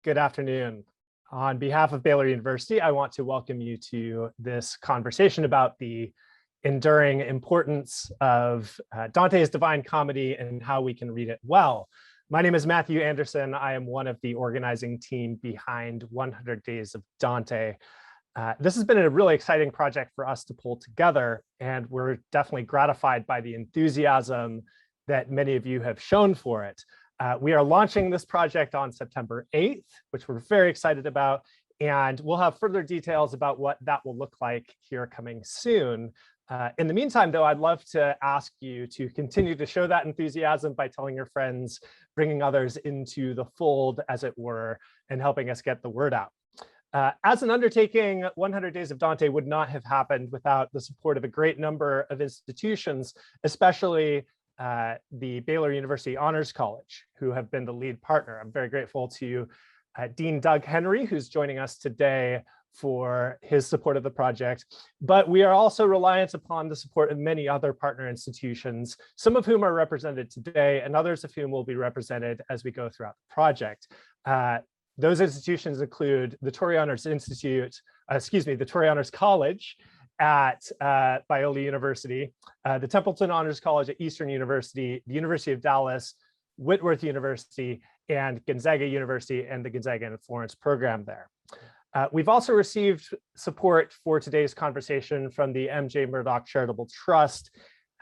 Good afternoon. On behalf of Baylor University, I want to welcome you to this conversation about the enduring importance of Dante's Divine Comedy and how we can read it well. My name is Matthew Anderson. I am one of the organizing team behind 100 Days of Dante. This has been a really exciting project for us to pull together, and we're definitely gratified by the enthusiasm that many of you have shown for it. We are launching this project on September 8th, which we're very excited about, and we'll have further details about what that will look like here coming soon. In the meantime, though, I'd love to ask you to continue to show that enthusiasm by telling your friends, bringing others into the fold, as it were, and helping us get the word out. As an undertaking, 100 Days of Dante would not have happened without the support of a great number of institutions, especially the Baylor University Honors College, who have been the lead partner. I'm very grateful to Dean Doug Henry, who's joining us today, for his support of the project. But we are also reliant upon the support of many other partner institutions, some of whom are represented today and others of whom will be represented as we go throughout the project. Those institutions include the Torrey Honors Institute, the Torrey Honors College at Biola University, the Templeton Honors College at Eastern University, the University of Dallas, Whitworth University, and Gonzaga University, and the Gonzaga and Florence program there. We've also received support for today's conversation from the MJ Murdock Charitable Trust,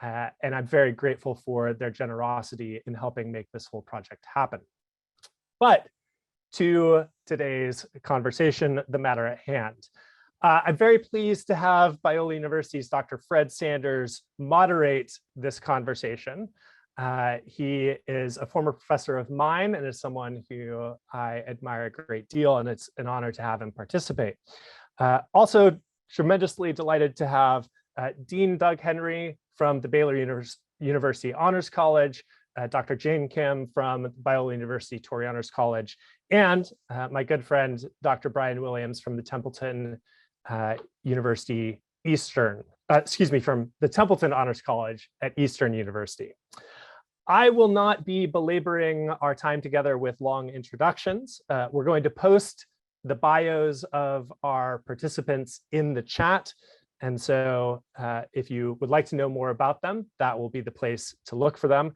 and I'm very grateful for their generosity in helping make this whole project happen. But to today's conversation, the matter at hand. I'm very pleased to have Biola University's Dr. Fred Sanders moderate this conversation. He is a former professor of mine and is someone who I admire a great deal, and it's an honor to have him participate. Also tremendously delighted to have Dean Doug Henry from the Baylor University Honors College, Dr. Jane Kim from Biola University Torrey Honors College, and my good friend, Dr. Brian Williams from the Templeton University Eastern, from the Templeton Honors College at Eastern University. I will not be belaboring our time together with long introductions. We're going to post the bios of our participants in the chat. And so if you would like to know more about them, that will be the place to look for them.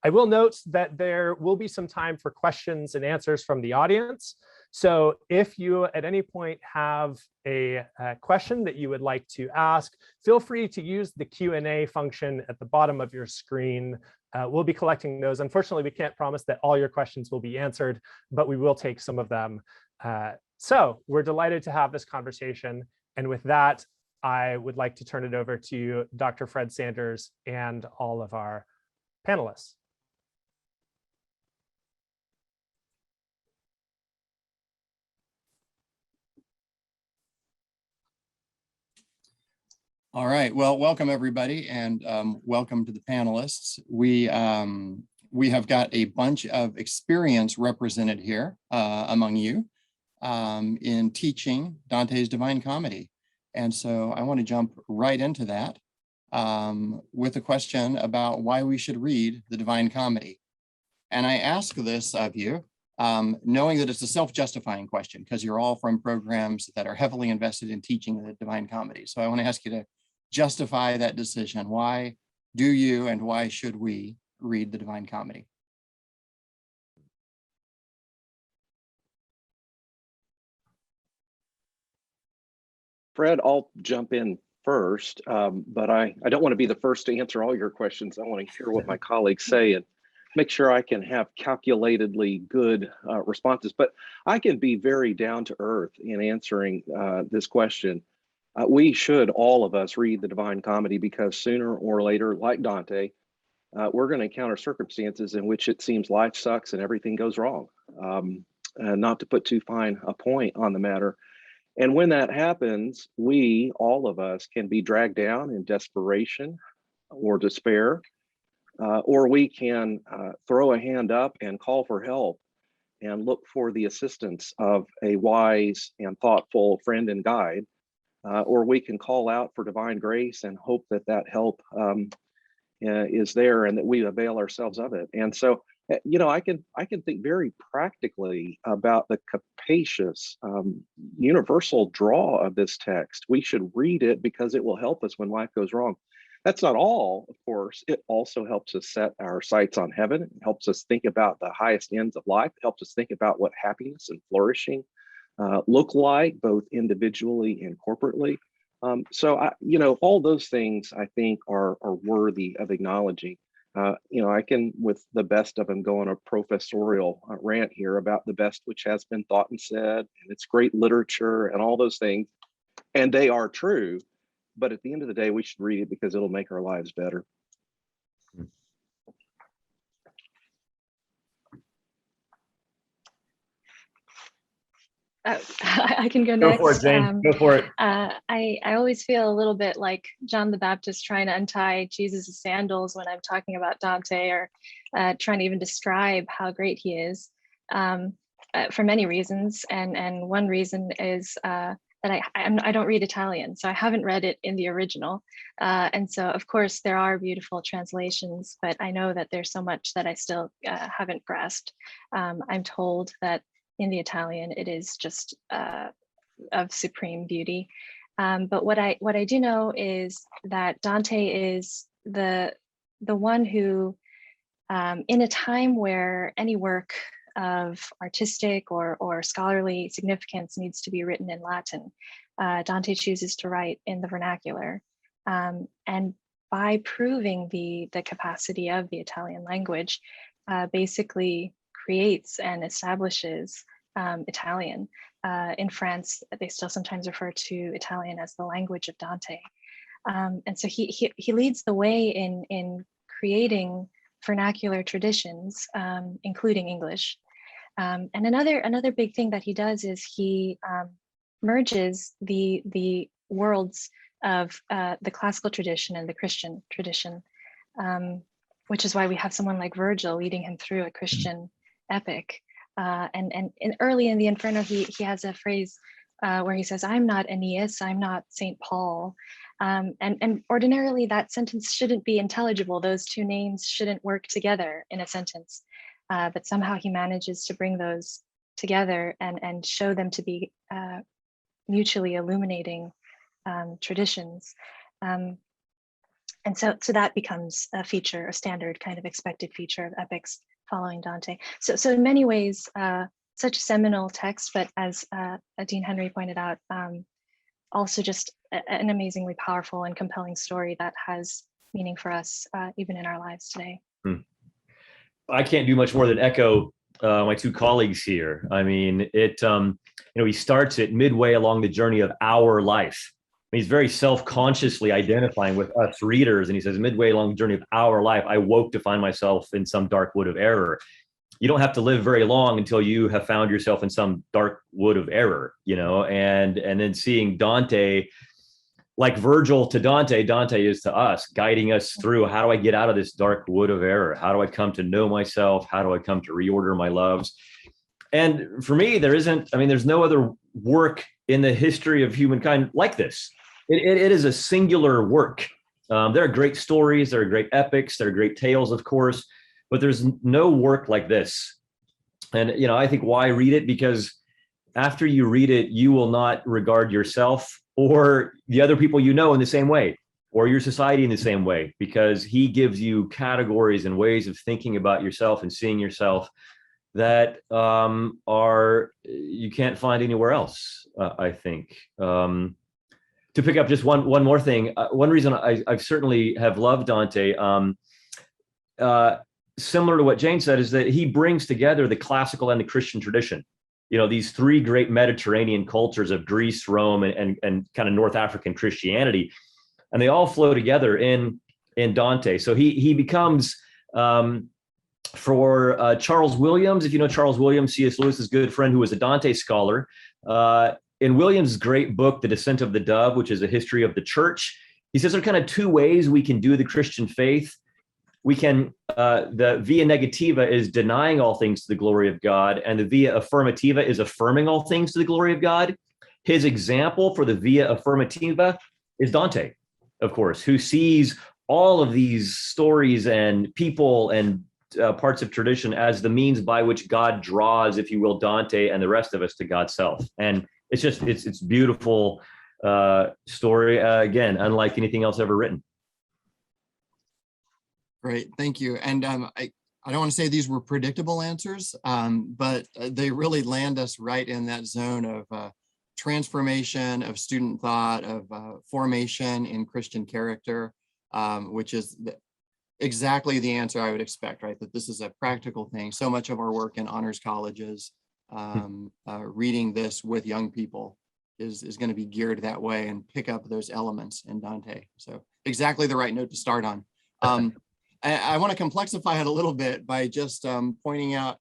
I will note that there will be some time for questions and answers from the audience. So if you at any point have a question that you would like to ask, feel free to use the Q&A function at the bottom of your screen. We'll be collecting those. Unfortunately, we can't promise that all your questions will be answered, but we will take some of them. So we're delighted to have this conversation. And with that, I would like to turn it over to Dr. Fred Sanders and all of our panelists. All right, well, welcome everybody, and welcome to the panelists. We have got a bunch of experience represented here among you in teaching Dante's Divine Comedy. And so I want to jump right into that with a question about why we should read the Divine Comedy. And I ask this of you, knowing that it's a self-justifying question, because you're all from programs that are heavily invested in teaching the Divine Comedy. So I want to ask you to justify that decision. Why do you and why should we read the Divine Comedy? Fred, I'll jump in first, but I don't want to be the first to answer all your questions. I want to hear what my colleagues say and make sure I can have calculatedly good responses. But I can be very down to earth in answering this question. We should, all of us, read the Divine Comedy because sooner or later, like Dante, we're going to encounter circumstances in which it seems life sucks and everything goes wrong. Not to put too fine a point on the matter. And when that happens, we, all of us, can be dragged down in desperation or despair, or we can throw a hand up and call for help and look for the assistance of a wise and thoughtful friend and guide. Or we can call out for divine grace and hope that that help is there and that we avail ourselves of it. And so I can think very practically about the capacious, universal draw of this text. We should read it because it will help us when life goes wrong. That's not all, of course. It also helps us set our sights on heaven. It helps us think about the highest ends of life. It helps us think about what happiness and flourishing look like, both individually and corporately. All those things I think are worthy of acknowledging. I can, with the best of them, go on a professorial rant here about the best which has been thought and said, and it's great literature and all those things, and they are true. But at the end of the day, we should read it because it'll make our lives better. I can go next. Go for it, Jane. Go for it. I always feel a little bit like John the Baptist trying to untie Jesus' sandals when I'm talking about Dante, or trying to even describe how great he is, for many reasons. And one reason is that I don't read Italian, so I haven't read it in the original. And so, of course, there are beautiful translations, but I know that there's so much that I still haven't grasped. I'm told that in the Italian, it is just of supreme beauty. But what I do know is that Dante is the one who, in a time where any work of artistic or scholarly significance needs to be written in Latin, Dante chooses to write in the vernacular. And by proving the capacity of the Italian language, basically creates and establishes Italian. In France, they still sometimes refer to Italian as the language of Dante. And so he leads the way in creating vernacular traditions, including English. And another big thing that he does is he merges the worlds of the classical tradition and the Christian tradition, which is why we have someone like Virgil leading him through a Christian epic. And early in the Inferno, he has a phrase where he says, "I'm not Aeneas, I'm not Saint Paul." And ordinarily that sentence shouldn't be intelligible. Those two names shouldn't work together in a sentence. But somehow he manages to bring those together and show them to be mutually illuminating traditions. And so that becomes a feature, a standard kind of expected feature of epics following Dante. So in many ways, such a seminal text, but as Dean Henry pointed out, also just an amazingly powerful and compelling story that has meaning for us, even in our lives today. I can't do much more than echo my two colleagues here. I mean, he starts it midway along the journey of our life. He's very self-consciously identifying with us readers, and he says, midway along the journey of our life, I woke to find myself in some dark wood of error. You don't have to live very long until you have found yourself in some dark wood of error, and then seeing Dante, like Virgil to Dante, Dante is to us, guiding us through, how do I get out of this dark wood of error? How do I come to know myself? How do I come to reorder my loves? And for me, there's no other work in the history of humankind like this. It is a singular work. There are great stories, there are great epics, there are great tales, of course, but there's no work like this. And, I think why read it? Because after you read it, you will not regard yourself or the other people you know in the same way, or your society in the same way, because he gives you categories and ways of thinking about yourself and seeing yourself that you can't find anywhere else, I think. To pick up just one more thing, one reason I certainly have loved Dante, similar to what Jane said, is that he brings together the classical and the Christian tradition. These three great Mediterranean cultures of Greece, Rome, and kind of North African Christianity, and they all flow together in Dante. So he becomes, for Charles Williams, if you know Charles Williams, C.S. Lewis's good friend, who was a Dante scholar, in Williams' great book, The Descent of the Dove, which is a history of the church, he says there are kind of two ways we can do the Christian faith. We can, the via negativa is denying all things to the glory of God, and the via affirmativa is affirming all things to the glory of God. His example for the via affirmativa is Dante, of course, who sees all of these stories and people and parts of tradition as the means by which God draws, if you will, Dante and the rest of us to God's self. And it's just, it's beautiful story. Again, unlike anything else ever written. Great, thank you. And I don't want to say these were predictable answers, but they really land us right in that zone of transformation, of student thought, of formation in Christian character, which is exactly the answer I would expect, right? That this is a practical thing. So much of our work in honors colleges, reading this with young people is going to be geared that way and pick up those elements in Dante. So exactly the right note to start on. I want to complexify it a little bit by just pointing out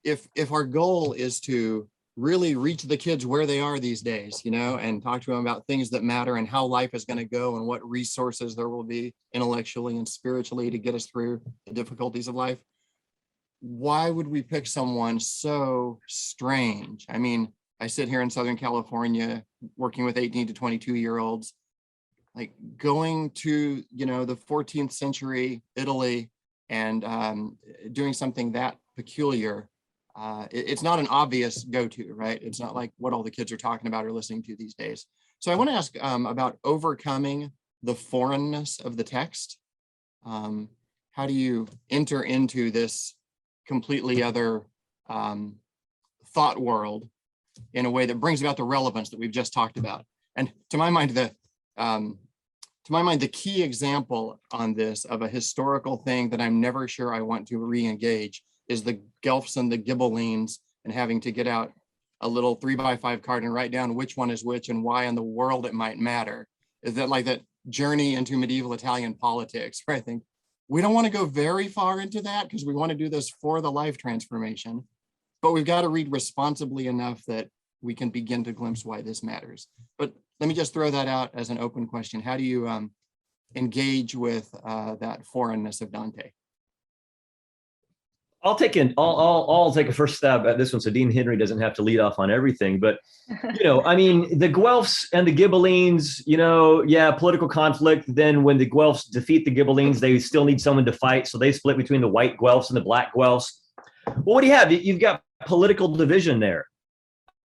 if our goal is to really reach the kids where they are these days, you know, and talk to them about things that matter and how life is going to go and what resources there will be intellectually and spiritually to get us through the difficulties of life. Why would we pick someone so strange? I mean, I sit here in Southern California working with 18 to 22-year-olds, like going to, you know, the 14th century Italy and doing something that peculiar. It's not an obvious go-to, right? It's not like what all the kids are talking about or listening to these days. So I want to ask about overcoming the foreignness of the text. How do you enter into this completely other thought world in a way that brings about the relevance that we've just talked about? And to my mind, the key example on this of a historical thing that I'm never sure I want to re-engage is the Guelphs and the Ghibellines, and having to get out a little 3x5 card and write down which one is which and why in the world it might matter. Is that like that journey into medieval Italian politics, where I think we don't want to go very far into that because we want to do this for the life transformation, but we've got to read responsibly enough that we can begin to glimpse why this matters. But let me just throw that out as an open question. How do you engage with that foreignness of Dante? I'll take a first stab at this one, so Dean Henry doesn't have to lead off on everything. But you know, I mean, the Guelphs and the Ghibellines, you know, yeah, political conflict. Then when the Guelphs defeat the Ghibellines, they still need someone to fight, so they split between the white Guelphs and the black Guelphs. Well, what do you have? You've got political division there.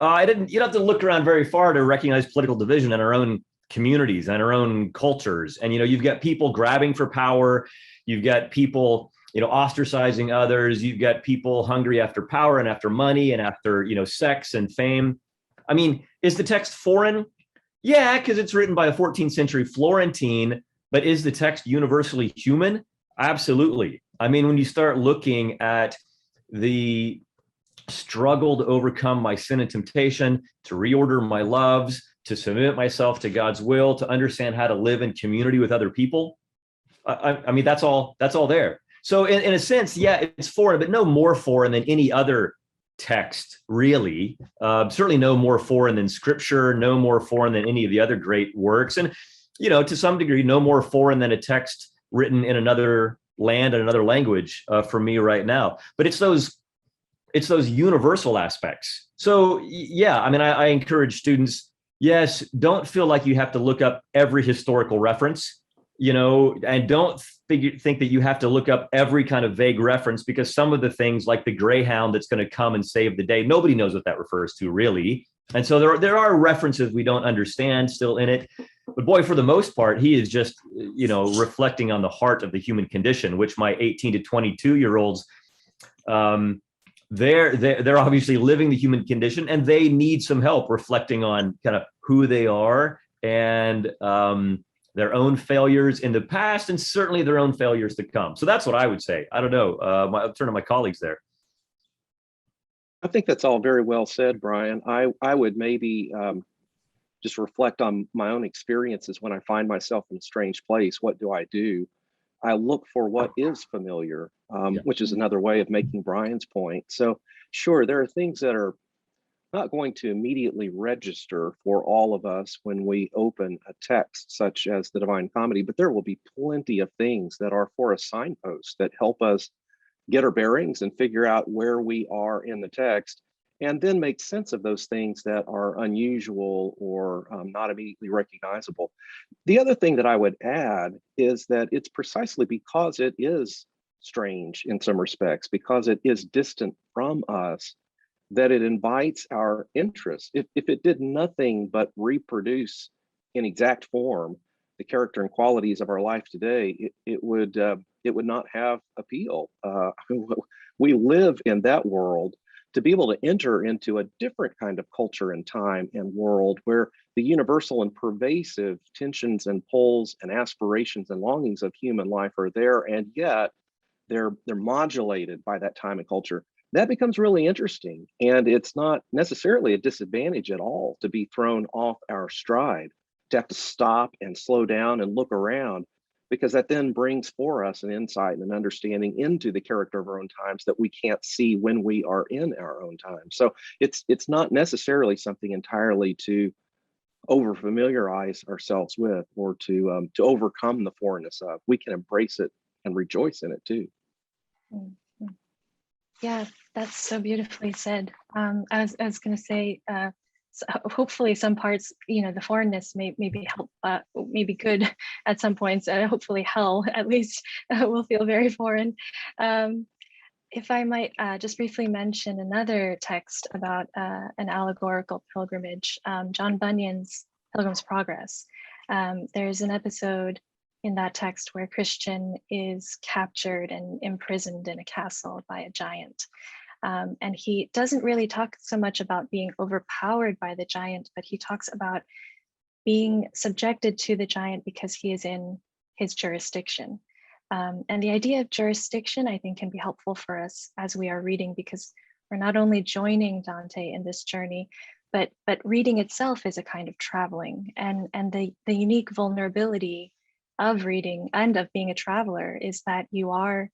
You don't have to look around very far to recognize political division in our own communities and our own cultures. And you know, you've got people grabbing for power. You've got people, you know, ostracizing others. You've got people hungry after power and after money and after, you know, sex and fame. I mean, is the text foreign? Yeah, because it's written by a 14th century Florentine, but is the text universally human? Absolutely. I mean, when you start looking at the struggle to overcome my sin and temptation, to reorder my loves, to submit myself to God's will, to understand how to live in community with other people, I mean, that's all there. So in a sense, yeah, it's foreign, but no more foreign than any other text, really. Certainly no more foreign than Scripture, no more foreign than any of the other great works. And, you know, to some degree, no more foreign than a text written in another land and another language for me right now. But it's those universal aspects. So, yeah, I mean, I encourage students, yes, don't feel like you have to look up every historical reference, you know, and don't think that you have to look up every kind of vague reference, because some of the things like the greyhound that's going to come and save the day, nobody knows what that refers to really. And so there are references we don't understand still in it. But boy, for the most part, he is just, you know, reflecting on the heart of the human condition, which my 18 to 22-year-olds, they're obviously living the human condition, and they need some help reflecting on kind of who they are and their own failures in the past, and certainly their own failures to come. So that's what I would say. I don't know. I'll turn to my colleagues there. I think that's all very well said, Brian. I would maybe just reflect on my own experiences when I find myself in a strange place. What do? I look for what is familiar, which is another way of making Brian's point. So sure, there are things that are not going to immediately register for all of us when we open a text such as the Divine Comedy, but there will be plenty of things that are for a signpost that help us get our bearings and figure out where we are in the text, and then make sense of those things that are unusual or not immediately recognizable. The other thing that I would add is that it's precisely because it is strange in some respects because it is distant from us, that it invites our interest. If it did nothing but reproduce in exact form the character and qualities of our life today, it would not have appeal. We live in that world. To be able to enter into a different kind of culture and time and world where the universal and pervasive tensions and pulls and aspirations and longings of human life are there, and yet they're modulated by that time and culture, that becomes really interesting. And it's not necessarily a disadvantage at all to be thrown off our stride, to have to stop and slow down and look around, because that then brings for us an insight and an understanding into the character of our own times that we can't see when we are in our own time. So it's not necessarily something entirely to over familiarize ourselves with or to overcome the foreignness of. We can embrace it and rejoice in it too. Yeah, that's so beautifully said. I was going to say, so hopefully some parts, the foreignness may be help, maybe good at some points. Hopefully hell at least will feel very foreign. If I might just briefly mention another text about an allegorical pilgrimage, John Bunyan's Pilgrim's Progress. There's an episode in that text where Christian is captured and imprisoned in a castle by a giant. And he doesn't really talk so much about being overpowered by the giant, but he talks about being subjected to the giant because he is in his jurisdiction. And the idea of jurisdiction, I think, can be helpful for us as we are reading, because we're not only joining Dante in this journey, but reading itself is a kind of traveling. And the unique vulnerability of reading and of being a traveler is that you are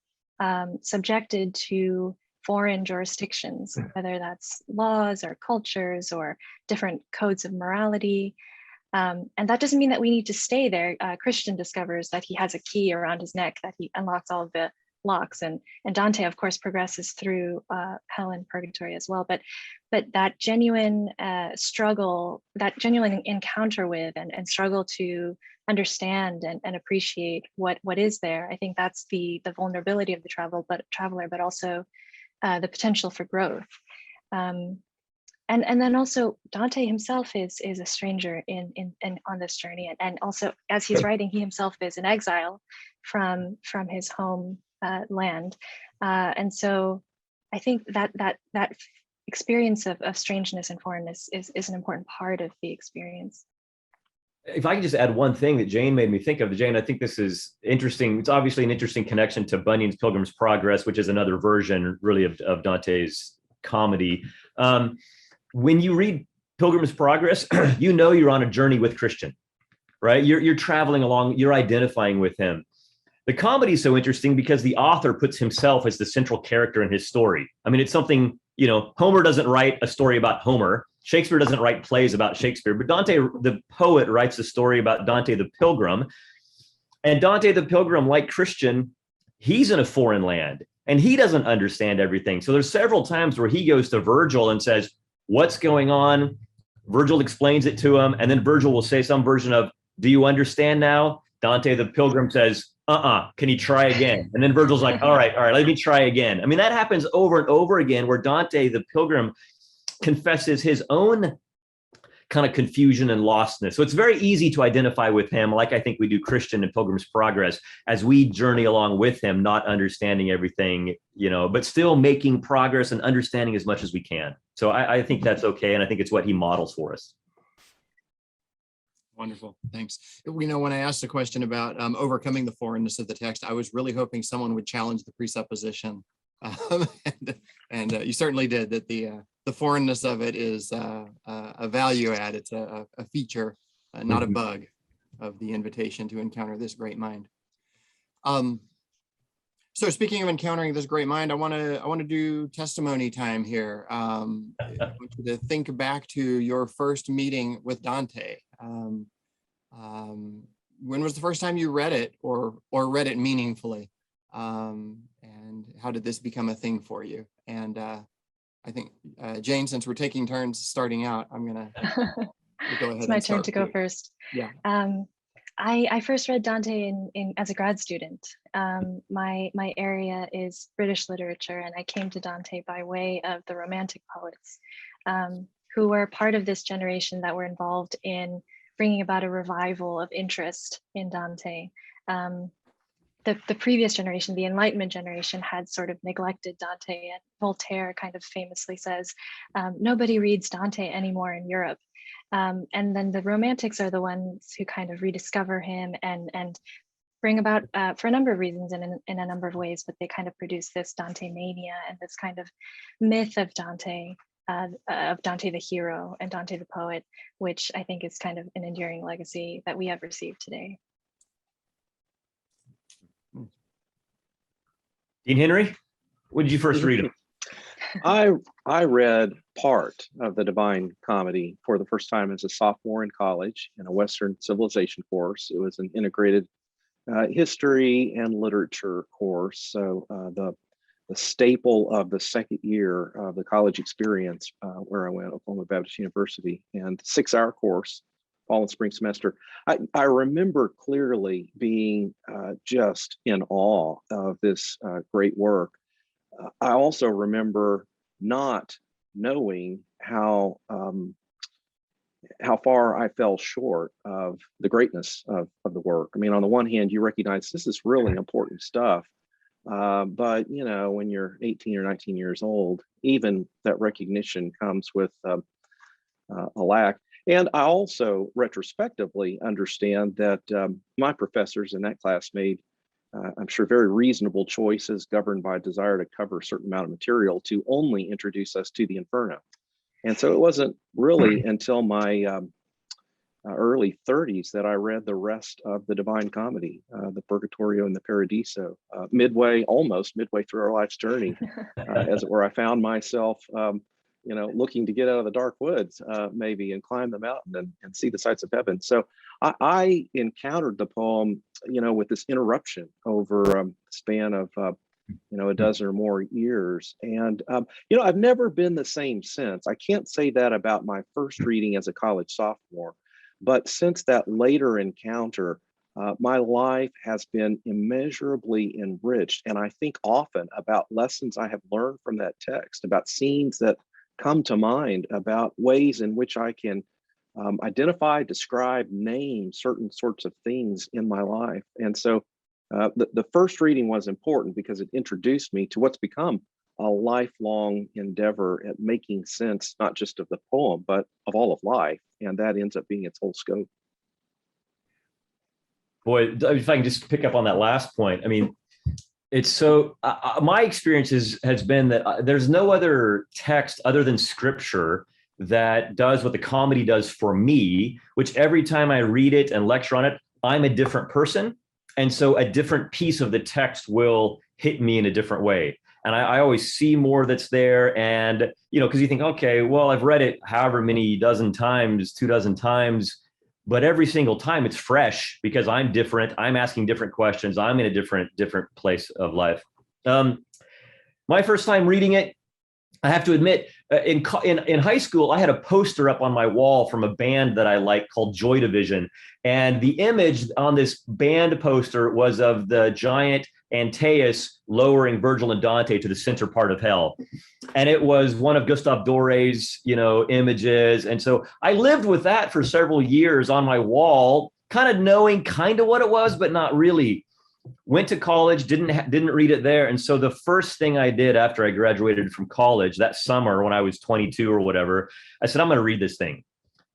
subjected to foreign jurisdictions, whether that's laws or cultures or different codes of morality. And that doesn't mean that we need to stay there. Christian discovers that he has a key around his neck that he unlocks all of the locks, and Dante, of course, progresses through hell and purgatory as well. But that genuine struggle, that genuine encounter with and struggle to understand and appreciate what is there, I think that's the vulnerability of the traveler, but also the potential for growth. And then also Dante himself is a stranger in on this journey, and also as he's writing, he himself is in exile from his home land, and so I think that experience of strangeness and foreignness is an important part of the experience. If I can just add one thing that Jane made me think of, Jane, I think this is interesting. It's obviously an interesting connection to Bunyan's Pilgrim's Progress, which is another version really of Dante's comedy. When you read Pilgrim's Progress, you're on a journey with Christian, right? You're traveling along, you're identifying with him. The comedy is so interesting because the author puts himself as the central character in his story. I mean, it's something, Homer doesn't write a story about Homer. Shakespeare doesn't write plays about Shakespeare, but Dante, the poet, writes a story about Dante the Pilgrim. And Dante the Pilgrim, like Christian, he's in a foreign land and he doesn't understand everything. So there's several times where he goes to Virgil and says, "What's going on?" Virgil explains it to him. And then Virgil will say some version of, "Do you understand now?" Dante the Pilgrim says, "Can you try again?" And then Virgil's like, all right, let me try again. I mean, that happens over and over again where Dante the Pilgrim confesses his own kind of confusion and lostness. So it's very easy to identify with him, like I think we do Christian in Pilgrim's Progress, as we journey along with him, not understanding everything, but still making progress and understanding as much as we can. So I think that's okay. And I think it's what he models for us. Wonderful, thanks. When I asked the question about overcoming the foreignness of the text, I was really hoping someone would challenge the presupposition. And you certainly did, that the foreignness of it is a value add. It's a feature, not a bug, of the invitation to encounter this great mind. So speaking of encountering this great mind, I want to do testimony time here. I want you to think back to your first meeting with Dante. When was the first time you read it, or read it meaningfully? And how did this become a thing for you? And I think, Jane, since we're taking turns starting out, I'm going to go ahead. It's my turn to go first. Yeah. I first read Dante as a grad student. My area is British literature, and I came to Dante by way of the Romantic poets, who were part of this generation that were involved in bringing about a revival of interest in Dante. The previous generation, the Enlightenment generation, had sort of neglected Dante, and Voltaire kind of famously says, nobody reads Dante anymore in Europe. And then the Romantics are the ones who kind of rediscover him and bring about, for a number of reasons and in a number of ways, but they kind of produce this Dante mania and this kind of myth of Dante the hero and Dante the poet, which I think is kind of an enduring legacy that we have received today. Dean Henry, when did you first read him? I read part of the Divine Comedy for the first time as a sophomore in college in a Western civilization course. It was an integrated history and literature course. So the staple of the second year of the college experience where I went, Oklahoma Baptist University, and 6-hour course, fall and spring semester. I remember clearly being just in awe of this great work. I also remember not knowing how far I fell short of the greatness of the work. I mean, on the one hand, you recognize this is really important stuff, but you know, when you're 18 or 19 years old, even that recognition comes with a lack. And I also retrospectively understand that my professors in that class made, I'm sure, very reasonable choices governed by a desire to cover a certain amount of material to only introduce us to the Inferno. And so it wasn't really until my early 30s that I read the rest of the Divine Comedy, the Purgatorio and the Paradiso, almost midway through our life's journey, as it were. I found myself looking to get out of the dark woods, maybe, and climb the mountain and see the sights of heaven. So I encountered the poem, with this interruption over a span of, a dozen or more years. And, I've never been the same since. I can't say that about my first reading as a college sophomore, but since that later encounter, my life has been immeasurably enriched. And I think often about lessons I have learned from that text, about scenes that come to mind, about ways in which I can identify, describe, name certain sorts of things in my life. And so the first reading was important because it introduced me to what's become a lifelong endeavor at making sense, not just of the poem, but of all of life. And that ends up being its whole scope. Boy, if I can just pick up on that last point, I mean, it's so, my experience has been that there's no other text other than scripture that does what the comedy does for me, which every time I read it and lecture on it, I'm a different person. And so a different piece of the text will hit me in a different way. And I always see more that's there. And, because you think, okay, well, I've read it however many dozen times, 24 times, but every single time it's fresh because I'm different. I'm asking different questions. I'm in a different place of life. My first time reading it, I have to admit, in high school, I had a poster up on my wall from a band that I liked called Joy Division. And the image on this band poster was of the giant Antaeus lowering Virgil and Dante to the center part of hell. And it was one of Gustave Doré's, images. And so I lived with that for several years on my wall, kind of knowing kind of what it was, but not really. Went to college, didn't read it there. And so the first thing I did after I graduated from college that summer when I was 22 or whatever, I said, I'm going to read this thing.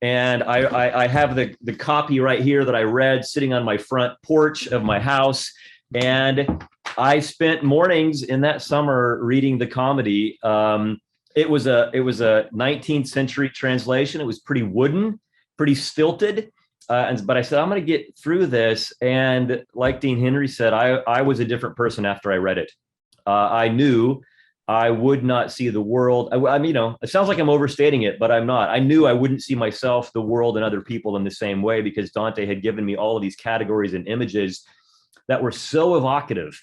And I have the copy right here that I read sitting on my front porch of my house. And I spent mornings in that summer reading the comedy. It was a 19th century translation. It was pretty wooden, pretty stilted. But I said, I'm going to get through this. And like Dean Henry said, I was a different person after I read it. I knew I would not see the world. It sounds like I'm overstating it, but I'm not. I knew I wouldn't see myself, the world, and other people in the same way because Dante had given me all of these categories and images that were so evocative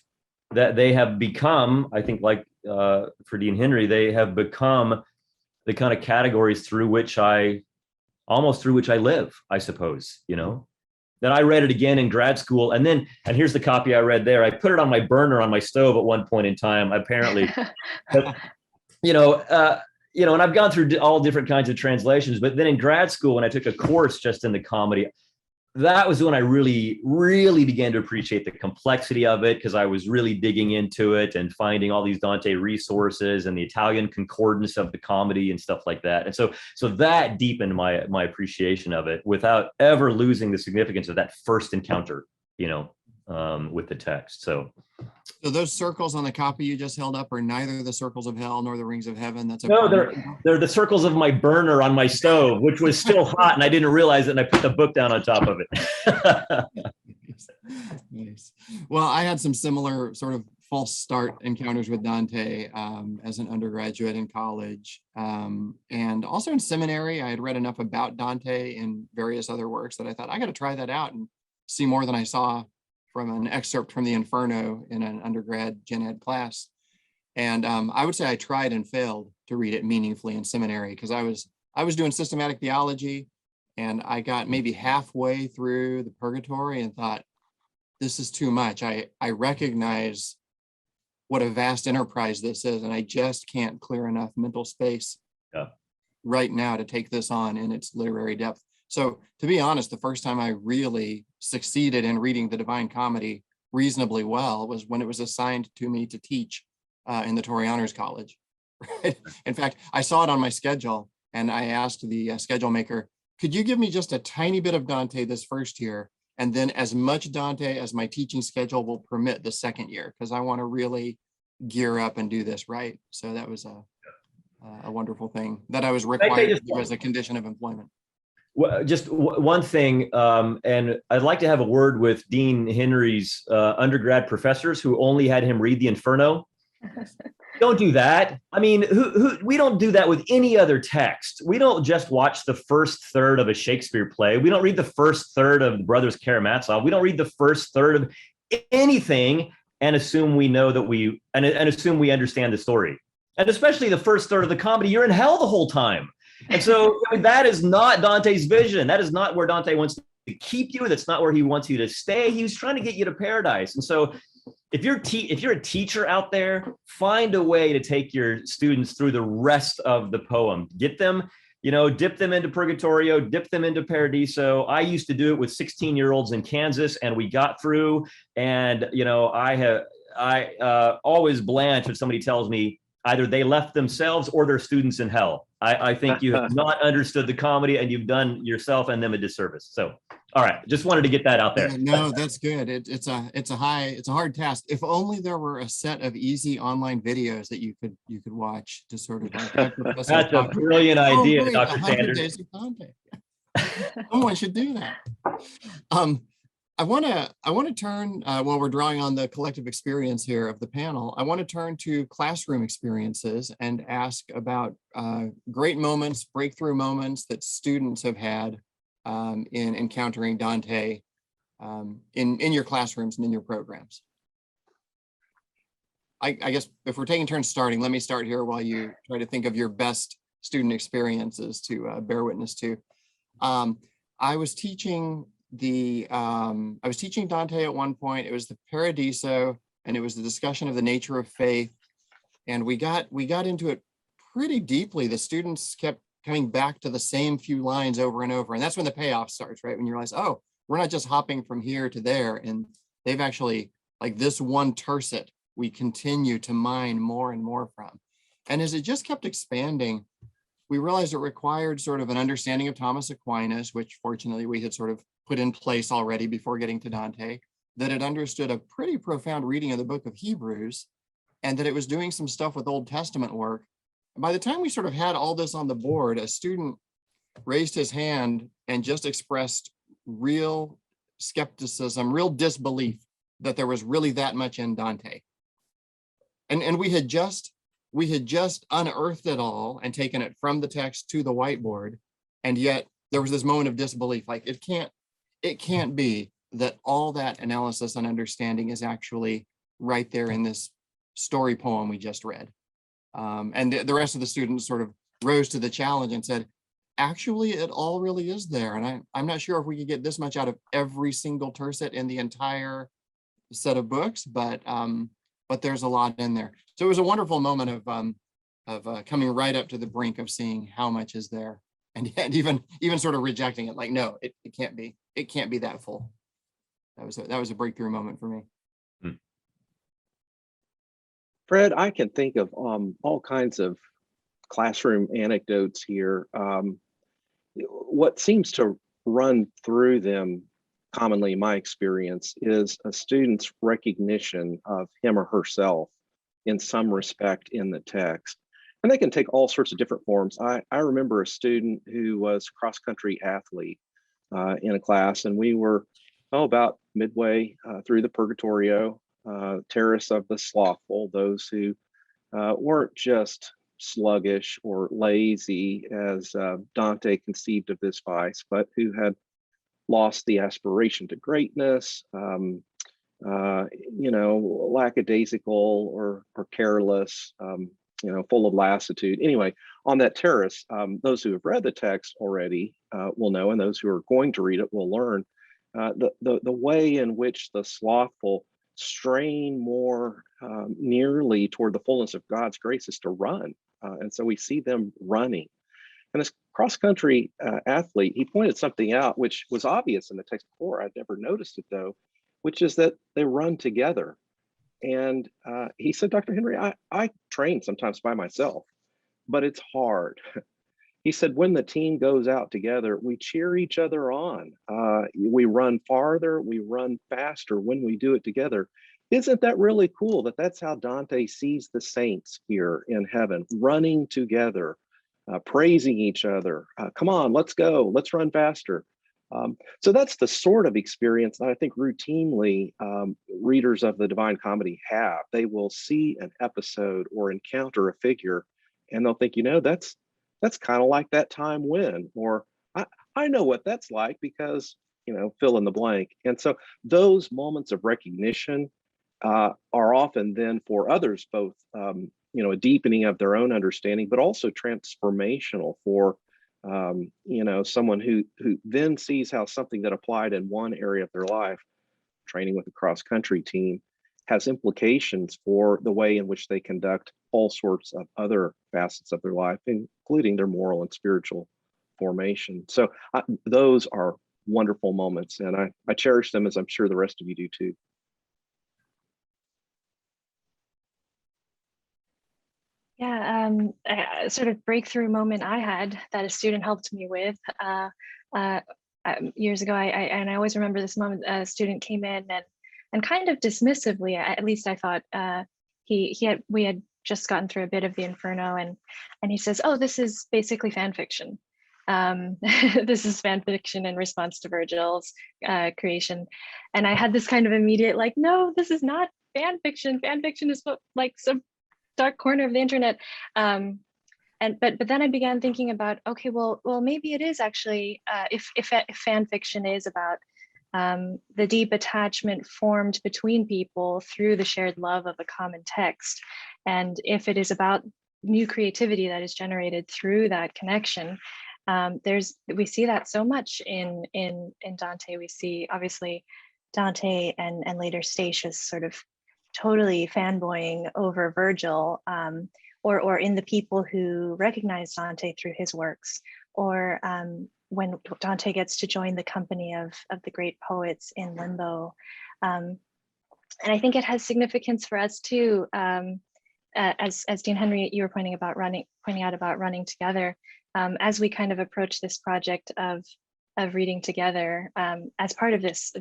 that they have become, I think, like for Dean Henry, they have become the kind of categories through which I live, I suppose, Then I read it again in grad school. And here's the copy I read there. I put it on my burner on my stove at one point in time, apparently. But, and I've gone through all different kinds of translations. But then in grad school, when I took a course just in the comedy, that was when I really, really began to appreciate the complexity of it, because I was really digging into it and finding all these Dante resources and the Italian concordance of the comedy and stuff like that. And so that deepened my appreciation of it without ever losing the significance of that first encounter, with the text. So those circles on the copy you just held up are neither the circles of hell nor the rings of heaven. No, they're the circles of my burner on my stove, which was still hot, and I didn't realize it, and I put the book down on top of it. Nice. Well, I had some similar sort of false start encounters with Dante as an undergraduate in college, and also in seminary. I had read enough about Dante in various other works that I thought I got to try that out and see more than I saw from an excerpt from the Inferno in an undergrad gen ed class. And I would say I tried and failed to read it meaningfully in seminary, because I was doing systematic theology, and I got maybe halfway through the Purgatory and thought, this is too much. I recognize what a vast enterprise this is, and I just can't clear enough mental space right now to take this on in its literary depth. So to be honest, the first time I really succeeded in reading the Divine Comedy reasonably well was when it was assigned to me to teach in the Torrey Honors College. Right? In fact, I saw it on my schedule, and I asked the schedule maker, could you give me just a tiny bit of Dante this first year, and then as much Dante as my teaching schedule will permit the second year, because I want to really gear up and do this right. So that was a wonderful thing that I was required to do as a condition of employment. Well, just one thing, and I'd like to have a word with Dean Henry's undergrad professors who only had him read the Inferno. Don't do that. I mean, we don't do that with any other text. We don't just watch the first third of a Shakespeare play. We don't read the first third of the Brothers Karamazov. We don't read the first third of anything and assume we know that and assume we understand the story. And especially the first third of the comedy, you're in hell the whole time. And so that is not Dante's vision. That is not where Dante wants to keep you. That's not where he wants you to stay. He was trying to get you to paradise. And so if you're a teacher out there, find a way to take your students through the rest of the poem. Get them, dip them into Purgatorio, dip them into Paradiso. I used to do it with 16-year-olds in Kansas, and we got through. And I always blanch if somebody tells me either they left themselves or their students in hell. I think you have not understood the comedy, and you've done yourself and them a disservice. So, all right, just wanted to get that out there. No, that's good. It's a hard task. If only there were a set of easy online videos that you could watch to sort of like. That's a brilliant idea, Dr. Sanders. Days of Dante. Someone should do that. I want to turn, while we're drawing on the collective experience here of the panel, I want to turn to classroom experiences and ask about great moments, breakthrough moments that students have had in encountering Dante in your classrooms and in your programs. I guess if we're taking turns starting, let me start here while you try to think of your best student experiences to bear witness to. I was teaching Dante at one point. It was the Paradiso, and it was the discussion of the nature of faith. And we got into it pretty deeply. The students kept coming back to the same few lines over and over. And that's when the payoff starts, right? When you realize, oh, we're not just hopping from here to there. And they've actually, like this one tercet, we continue to mine more and more from. And as it just kept expanding, we realized it required sort of an understanding of Thomas Aquinas, which fortunately we had sort of put in place already before getting to Dante, that it understood a pretty profound reading of the book of Hebrews, and that it was doing some stuff with Old Testament work. And by the time we sort of had all this on the board, a student raised his hand and just expressed real skepticism, real disbelief that there was really that much in Dante. And we had just unearthed it all and taken it from the text to the whiteboard. And yet there was this moment of disbelief, like it can't be that all that analysis and understanding is actually right there in this story poem we just read. And the rest of the students sort of rose to the challenge and said, actually it all really is there. And I'm not sure if we could get this much out of every single tercet in the entire set of books, but there's a lot in there. So it was a wonderful moment of coming right up to the brink of seeing how much is there, and even sort of rejecting it, like, no, it can't be that full. That was a breakthrough moment for me. Fred, I can think of all kinds of classroom anecdotes here. What seems to run through them commonly in my experience is a student's recognition of him or herself in some respect in the text. And they can take all sorts of different forms. I remember a student who was a cross-country athlete in a class, and we were about midway through the Purgatorio, terrace of the slothful, those who weren't just sluggish or lazy as Dante conceived of this vice, but who had lost the aspiration to greatness, lackadaisical or careless, full of lassitude. Anyway, on that terrace, those who have read the text already will know, and those who are going to read it will learn the way in which the slothful strain more nearly toward the fullness of God's grace is to run. And so we see them running. And this cross-country athlete, he pointed something out which was obvious in the text before. I'd never noticed it though, which is that they run together. And he said, Dr. Henry, I train sometimes by myself, but it's hard. He said, when the team goes out together, we cheer each other on. We run farther, we run faster when we do it together. Isn't that really cool that that's how Dante sees the saints here in heaven, running together, praising each other. Come on, let's go, let's run faster. So that's the sort of experience that I think routinely readers of the Divine Comedy have. They will see an episode or encounter a figure and they'll think, that's kind of like that time when, or I know what that's like because, fill in the blank. And so those moments of recognition are often then for others, both, a deepening of their own understanding, but also transformational for, someone who then sees how something that applied in one area of their life, training with a cross-country team, has implications for the way in which they conduct all sorts of other facets of their life, including their moral and spiritual formation. So those are wonderful moments, and I cherish them, as I'm sure the rest of you do too. Yeah, a sort of breakthrough moment I had that a student helped me with years ago. I always remember this moment. A student came in and kind of dismissively, at least I thought, we had just gotten through a bit of the Inferno, and he says, "Oh, this is basically fan fiction. This is fan fiction in response to Virgil's creation." And I had this kind of immediate, like, no, this is not fan fiction. Fan fiction is like some dark corner of the internet. But then I began thinking about, okay, well, maybe it is actually, if fan fiction is about the deep attachment formed between people through the shared love of a common text, and if it is about new creativity that is generated through that connection, we see that so much in Dante. We see obviously Dante and later Statius sort of totally fanboying over Virgil, or in the people who recognize Dante through his works, or when Dante gets to join the company of the great poets in limbo. And I think it has significance for us too, as Dean Henry, you were pointing out about running together, as we kind of approach this project of reading together as part of this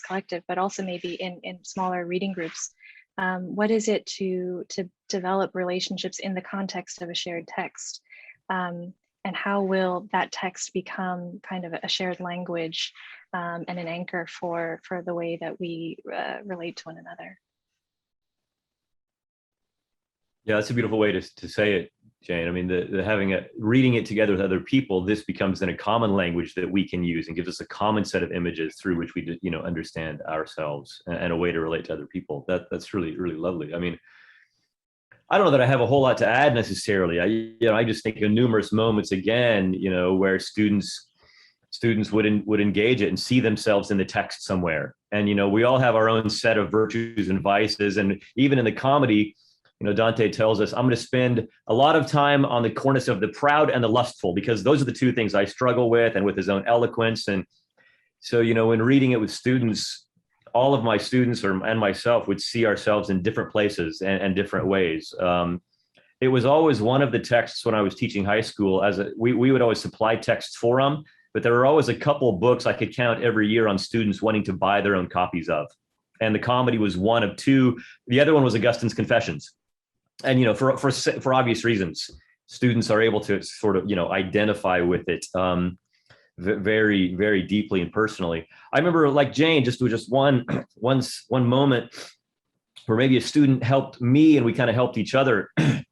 collective, but also maybe in smaller reading groups. What is it to develop relationships in the context of a shared text? And how will that text become kind of a shared language and an anchor for the way that we relate to one another? Yeah, that's a beautiful way to say it, Jane. I mean, the reading it together with other people, this becomes then a common language that we can use and gives us a common set of images through which we understand ourselves and a way to relate to other people. That's really, really lovely. I mean, I don't know that I have a whole lot to add necessarily. I just think of numerous moments again, where students would engage it and see themselves in the text somewhere. And, we all have our own set of virtues and vices. And even in the comedy, Dante tells us, I'm going to spend a lot of time on the cornice of the proud and the lustful, because those are the two things I struggle with, and with his own eloquence. And so, when reading it with students, all of my students and myself would see ourselves in different places and different ways. It was always one of the texts when I was teaching high school, we would always supply texts for them, but there were always a couple of books I could count every year on students wanting to buy their own copies of. And the comedy was one of two. The other one was Augustine's Confessions. And, for obvious reasons, students are able to sort of, identify with it very, very deeply and personally. I remember, like Jane, just one moment where maybe a student helped me and we kind of helped each other. It's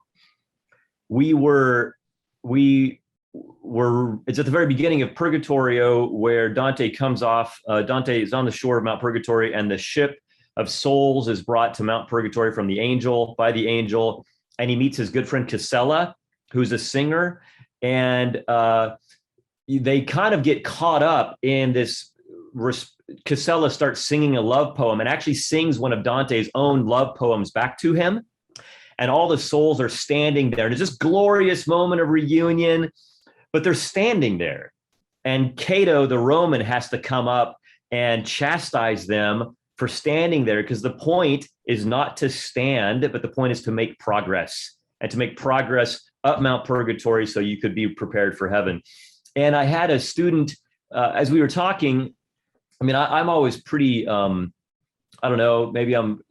at the very beginning of Purgatorio, where Dante comes off. Dante is on the shore of Mount Purgatory, and the ship of souls is brought to Mount Purgatory by the angel, and he meets his good friend Casella, who's a singer, and they kind of get caught up in this. Casella starts singing a love poem and actually sings one of Dante's own love poems back to him, and all the souls are standing there, and it's this glorious moment of reunion, but they're standing there, and Cato, the Roman, has to come up and chastise them for standing there, because the point is not to stand, but the point is to make progress, and to make progress up Mount Purgatory so you could be prepared for heaven. And I had a student, as we were talking, I'm always pretty, I don't know, maybe I'm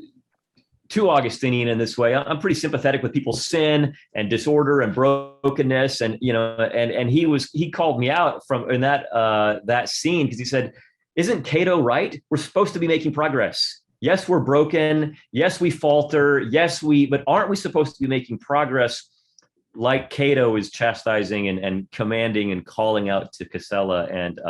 too Augustinian in this way. I'm pretty sympathetic with people's sin and disorder and brokenness. And, and he called me out in that scene, because he said, isn't Cato right? We're supposed to be making progress. Yes, we're broken. Yes, we falter. But aren't we supposed to be making progress like Cato is chastising and commanding and calling out to Casella and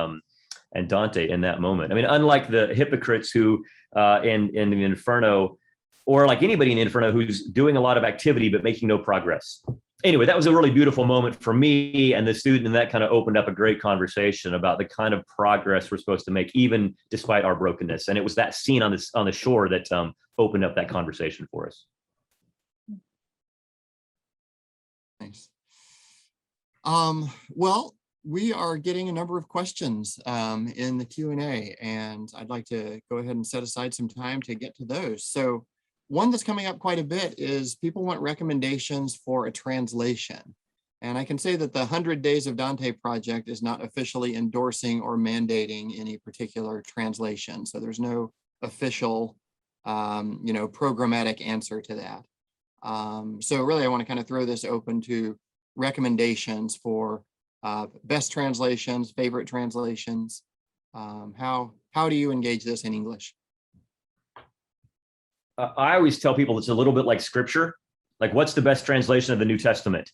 Dante in that moment? Unlike the hypocrites who in the Inferno, or like anybody in the Inferno who's doing a lot of activity but making no progress. Anyway, that was a really beautiful moment for me and the student, and that kind of opened up a great conversation about the kind of progress we're supposed to make, even despite our brokenness. And it was that scene on the shore that opened up that conversation for us. Thanks. Well, we are getting a number of questions in the Q&A, and I'd like to go ahead and set aside some time to get to those. So one that's coming up quite a bit is people want recommendations for a translation. And I can say that the 100 Days of Dante project is not officially endorsing or mandating any particular translation. So there's no official, programmatic answer to that. So really, I want to kind of throw this open to recommendations for best translations, favorite translations. How do you engage this in English? I always tell people it's a little bit like scripture. Like, what's the best translation of the New Testament?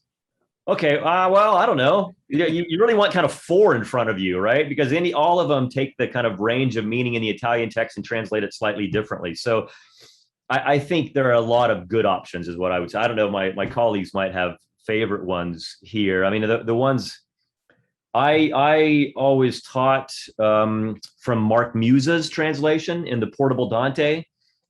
Okay, well, I don't know. You really want kind of 4 in front of you, right? Because all of them take the kind of range of meaning in the Italian text and translate it slightly differently. So I think there are a lot of good options, is what I would say. I don't know, my colleagues might have favorite ones here. The ones I always taught from Mark Musa's translation in the Portable Dante.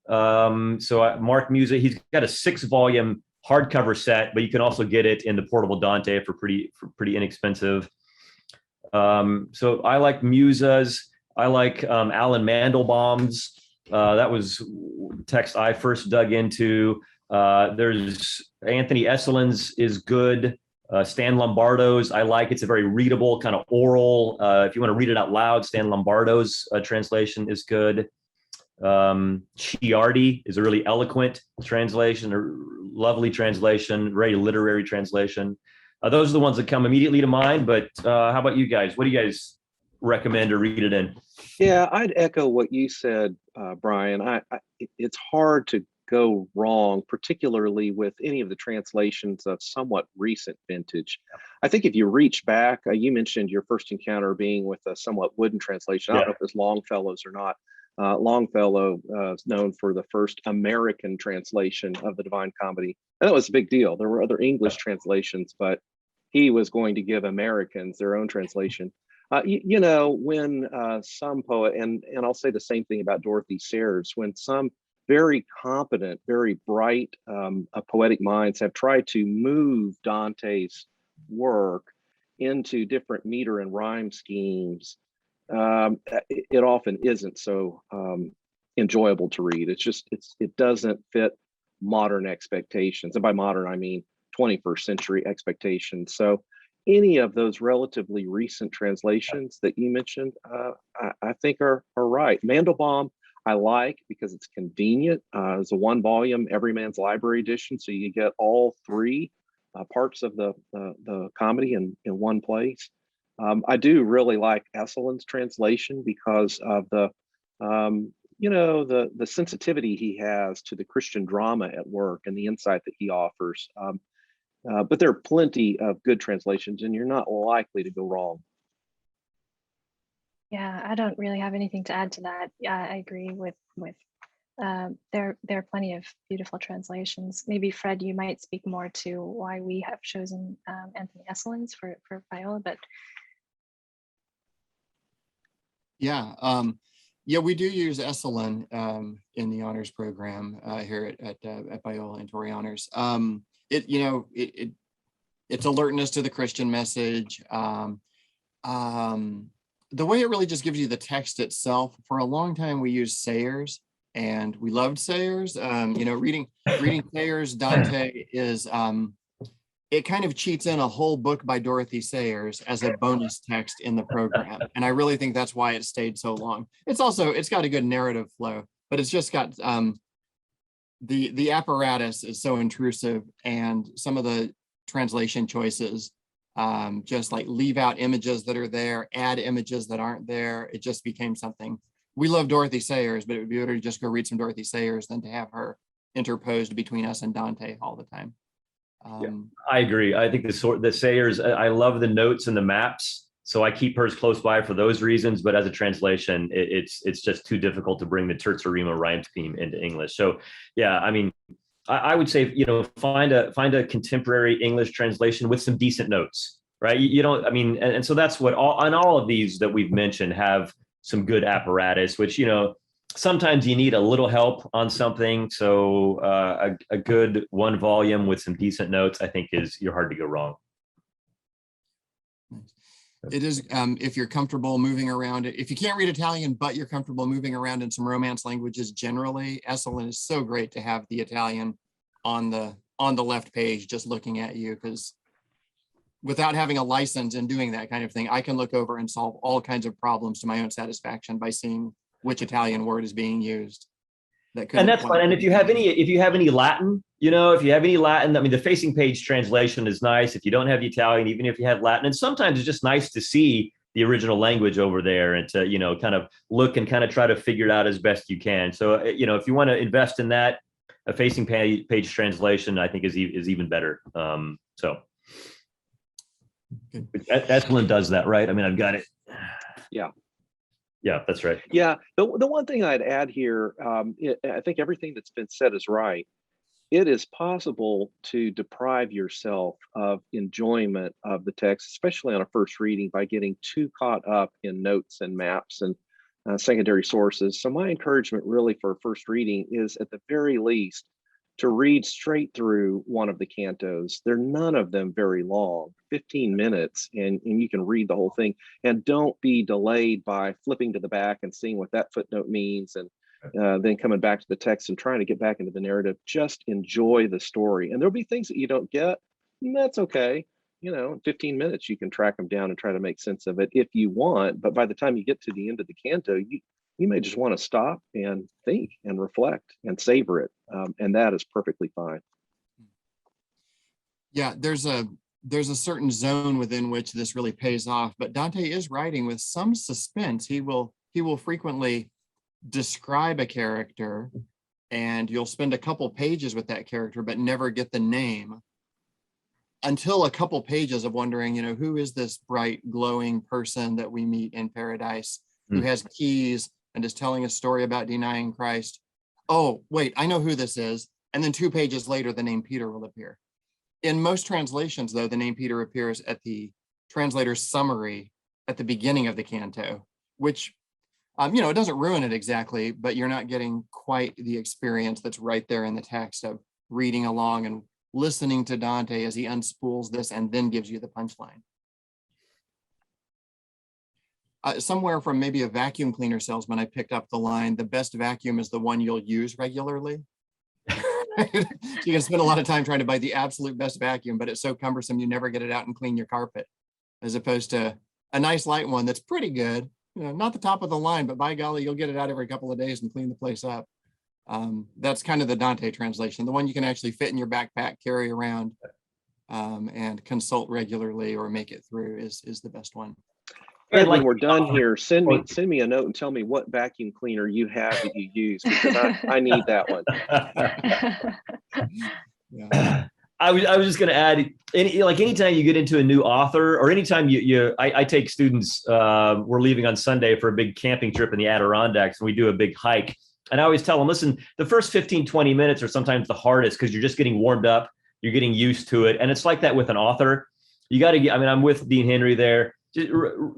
Mark Musa, he's got a 6-volume hardcover set, but you can also get it in the Portable Dante for pretty inexpensive. So I like Musa's. I like Alan Mandelbaum's. That was text I first dug into. There's Anthony Esselin's is good. Stan Lombardo's I like. It's a very readable kind of oral. If you want to read it out loud, Stan Lombardo's translation is good. Ciardi is a really eloquent translation, a lovely translation, very literary translation. Those are the ones that come immediately to mind. But how about you guys? What do you guys recommend or read it in? Yeah, I'd echo what you said, Brian. It's hard to go wrong, particularly with any of the translations of somewhat recent vintage. I think if you reach back, you mentioned your first encounter being with a somewhat wooden translation. I don't know if it's Longfellow's or not. Longfellow is known for the first American translation of the Divine Comedy. And that was a big deal. There were other English translations, but he was going to give Americans their own translation. When some poet, and I'll say the same thing about Dorothy Sayers, when some very competent, very bright poetic minds have tried to move Dante's work into different meter and rhyme schemes, it often isn't so enjoyable to read. It doesn't fit modern expectations. And by modern, I mean 21st century expectations. So any of those relatively recent translations that you mentioned, I think are right. Mandelbaum, I like because it's convenient. It's a 1-volume Everyman's Library edition, so you get all 3 parts of the comedy in one place. I do really like Esselin's translation because of the sensitivity he has to the Christian drama at work and the insight that he offers. But there are plenty of good translations, and you're not likely to go wrong. Yeah, I don't really have anything to add to that. Yeah, I agree with there are plenty of beautiful translations. Maybe Fred, you might speak more to why we have chosen Anthony Esselin's for Biola, but yeah, we do use Esselin in the honors program here at Biola and Torrey Honors. It's alertness to the Christian message. The way it really just gives you the text itself. For a long time, we used Sayers, and we loved Sayers. Reading Sayers, Dante is it kind of cheats in a whole book by Dorothy Sayers as a bonus text in the program, and I really think that's why it stayed so long. It's got a good narrative flow, but it's just got the apparatus is so intrusive, and some of the translation choices just like leave out images that are there, add images that aren't there. It just became something. We love Dorothy Sayers, but it would be better to just go read some Dorothy Sayers than to have her interposed between us and Dante all the time. I agree. I think the Sayers, I love the notes and the maps, so I keep hers close by for those reasons. But as a translation, it's just too difficult to bring the terza rima rhyme scheme into English. So yeah, I mean, I would say, find a contemporary English translation with some decent notes, right? And so that's what all of these that we've mentioned have some good apparatus, which, sometimes you need a little help on something. So a good 1 volume with some decent notes, I think you're hard to go wrong. It is, if you're comfortable moving around, if you can't read Italian, but you're comfortable moving around in some Romance languages generally, Esselin is so great to have the Italian on the left page, just looking at you, because without having a license and doing that kind of thing, I can look over and solve all kinds of problems to my own satisfaction by seeing which Italian word is being used. And that's fine. And if you have any Latin, I mean, the facing page translation is nice. If you don't have the Italian, even if you have Latin, and sometimes it's just nice to see the original language over there and to, kind of look and kind of try to figure it out as best you can. So, if you want to invest in that, a facing page translation, I think is even better. So Esselin does that, right? I mean, I've got it. Yeah, that's right. Yeah, the one thing I'd add here, I think everything that's been said is right. It is possible to deprive yourself of enjoyment of the text, especially on a first reading, by getting too caught up in notes and maps and secondary sources. So my encouragement really for a first reading is, at the very least, to read straight through one of the cantos. They're none of them very long, 15 minutes, and you can read the whole thing. And don't be delayed by flipping to the back and seeing what that footnote means, and then coming back to the text and trying to get back into the narrative. Just enjoy the story. And there'll be things that you don't get, and that's okay. In 15 minutes, you can track them down and try to make sense of it if you want. But by the time you get to the end of the canto, you may just want to stop and think and reflect and savor it. And that is perfectly fine. Yeah, there's a certain zone within which this really pays off, but Dante is writing with some suspense. He will frequently describe a character, and you'll spend a couple pages with that character, but never get the name until a couple pages of wondering, who is this bright, glowing person that we meet in paradise, who has keys and is telling a story about denying Christ. Oh, wait, I know who this is. And then 2 pages later, the name Peter will appear. In most translations, though, the name Peter appears at the translator's summary at the beginning of the canto, which, it doesn't ruin it exactly, but you're not getting quite the experience that's right there in the text of reading along and listening to Dante as he unspools this and then gives you the punchline. Somewhere from maybe a vacuum cleaner salesman, I picked up the line, the best vacuum is the one you'll use regularly. You can spend a lot of time trying to buy the absolute best vacuum, but it's so cumbersome you never get it out and clean your carpet, as opposed to a nice light one that's pretty good, not the top of the line, but by golly, you'll get it out every couple of days and clean the place up. That's kind of the Dante translation, the one you can actually fit in your backpack, carry around, and consult regularly or make it through is the best one. Fred, when we're done here, send me a note and tell me what vacuum cleaner you have that you use, because I need that one. Yeah. I was just going to add, anytime you get into a new author, or anytime I take students, we're leaving on Sunday for a big camping trip in the Adirondacks, and we do a big hike. And I always tell them, listen, the first 15, 20 minutes are sometimes the hardest because you're just getting warmed up, you're getting used to it. And it's like that with an author. You got to get, I'm with Dean Henry there.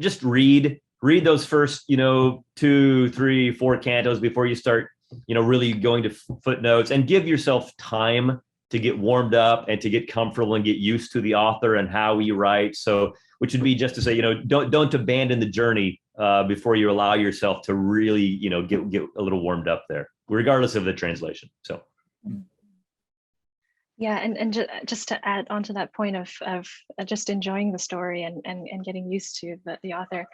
Just read those first, 2, 3, 4 cantos before you start, really going to footnotes, and give yourself time to get warmed up and to get comfortable and get used to the author and how he writes. So, which would be just to say, don't abandon the journey before you allow yourself to really, get a little warmed up there, regardless of the translation. So. Yeah, and just to add on to that point of just enjoying the story and getting used to the author,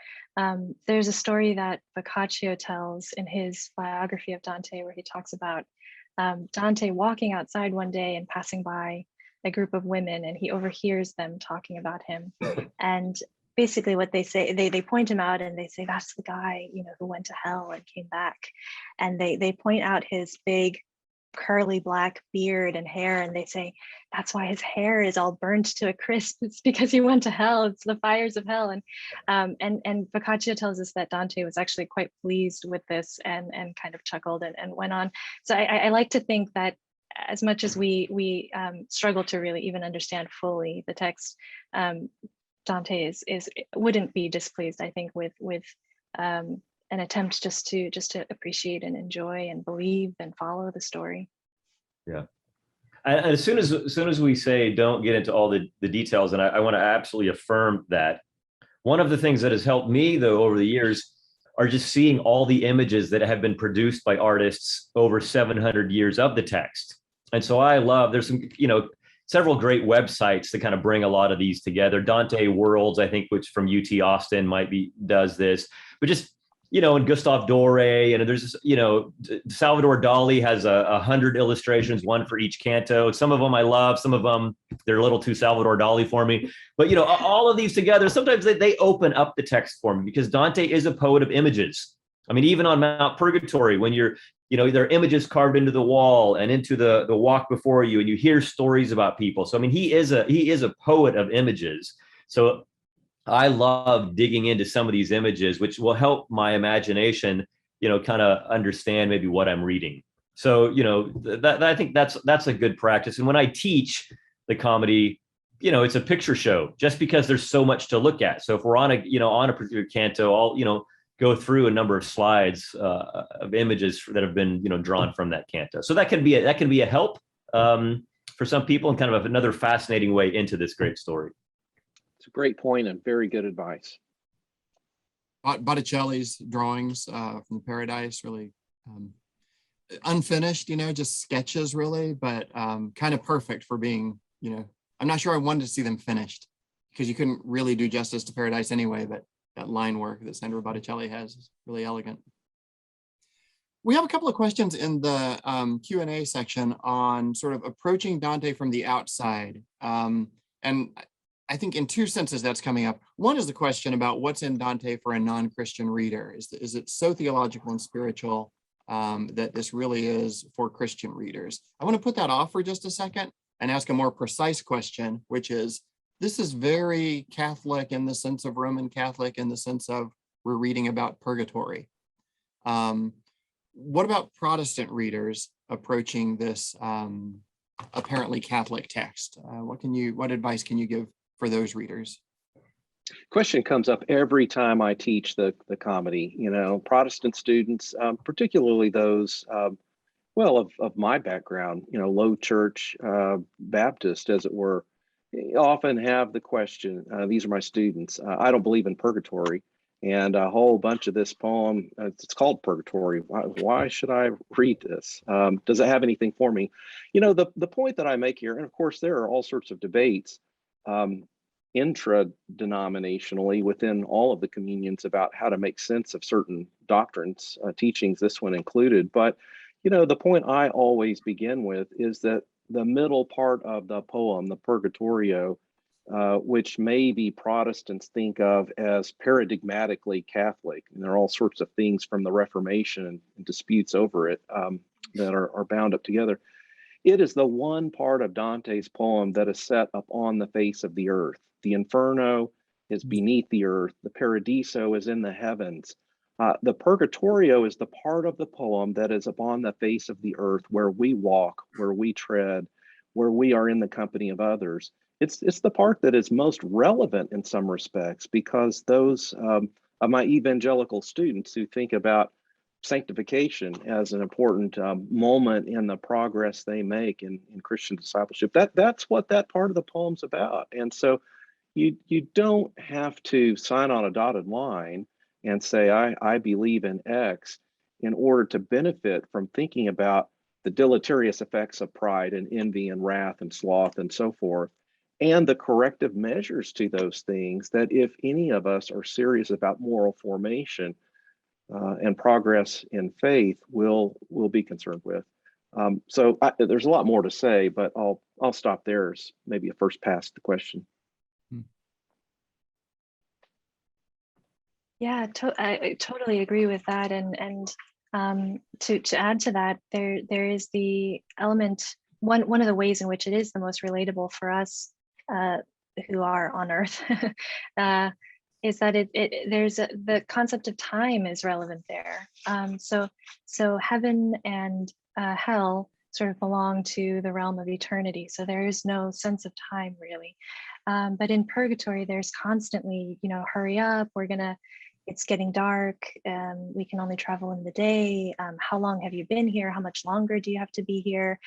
there's a story that Boccaccio tells in his biography of Dante, where he talks about Dante walking outside one day and passing by a group of women, and he overhears them talking about him. And basically what they say, they point him out and they say, that's the guy, who went to hell and came back. And they point out his big curly black beard and hair, and they say that's why his hair is all burnt to a crisp. It's because he went to hell. It's the fires of hell. And Boccaccio tells us that Dante was actually quite pleased with this and kind of chuckled and went on. So I like to think that as much as we struggle to really even understand fully the text, Dante wouldn't be displeased, I think, with an attempt just to appreciate and enjoy and believe and follow the story. Yeah. And as soon as we say don't get into all the details, and I want to absolutely affirm that, one of the things that has helped me though over the years are just seeing all the images that have been produced by artists over 700 years of the text. And so there's some, several great websites that kind of bring a lot of these together. Dante Worlds, I think, which from UT Austin does this, but just, and Gustave Doré, and there's, Salvador Dali has 100 illustrations, one for each canto. Some of them I love, some of them, they're a little too Salvador Dali for me. But, all of these together, sometimes they open up the text for me, because Dante is a poet of images. I mean, even on Mount Purgatory, when there are images carved into the wall and into the walk before you, and you hear stories about people. So, I mean, he is a poet of images. So I love digging into some of these images, which will help my imagination, kind of understand maybe what I'm reading. So, that I think that's a good practice. And when I teach the comedy, it's a picture show, just because there's so much to look at. So if we're on a particular canto, I'll, go through a number of slides of images that have been, drawn from that canto. So that can be a help for some people, and kind of another fascinating way into this great story. It's a great point and very good advice. Botticelli's drawings from the Paradise, really unfinished, just sketches really, but kind of perfect for being, I'm not sure I wanted to see them finished, because you couldn't really do justice to Paradise anyway, but that line work that Sandro Botticelli has is really elegant. We have a couple of questions in the Q&A section on sort of approaching Dante from the outside. And I think in two senses that's coming up. One is the question about what's in Dante for a non-Christian reader. Is it so theological and spiritual that this really is for Christian readers? I want to put that off for just a second and ask a more precise question, which is, this is very Catholic in the sense of Roman Catholic, in the sense of we're reading about purgatory. What about Protestant readers approaching this apparently Catholic text? What advice can you give for those readers? Question comes up every time I teach the comedy. Protestant students, particularly those, of my background, low church Baptist, as it were, often have the question, these are my students, I don't believe in purgatory. And a whole bunch of this poem, it's called Purgatory. Why should I read this? Does it have anything for me? The point that I make here, and of course, there are all sorts of debates intra-denominationally within all of the communions about how to make sense of certain doctrines, teachings, this one included. But, the point I always begin with is that the middle part of the poem, the Purgatorio, which maybe Protestants think of as paradigmatically Catholic. And there are all sorts of things from the Reformation and disputes over it that are bound up together. It is the one part of Dante's poem that is set up on the face of the earth. The Inferno is beneath the earth. The Paradiso is in the heavens. The Purgatorio is the part of the poem that is upon the face of the earth, where we walk, where we tread, where we are in the company of others. It's the part that is most relevant in some respects, because those of my evangelical students who think about sanctification as an important moment in the progress they make in Christian discipleship, that's what that part of the poem's about. And so you don't have to sign on a dotted line and say, I believe in X, in order to benefit from thinking about the deleterious effects of pride and envy and wrath and sloth and so forth, and the corrective measures to those things that, if any of us are serious about moral formation and progress in faith, will be concerned with. So there's a lot more to say, but I'll stop there as maybe a first pass at the question. Yeah, I totally agree with that. And to add to that, there is the element, one of the ways in which it is the most relatable for us who are on Earth, is that the concept of time is relevant there. So heaven and hell sort of belong to the realm of eternity. So there is no sense of time really. But in purgatory, there's constantly, hurry up, it's getting dark, we can only travel in the day. How long have you been here? How much longer do you have to be here?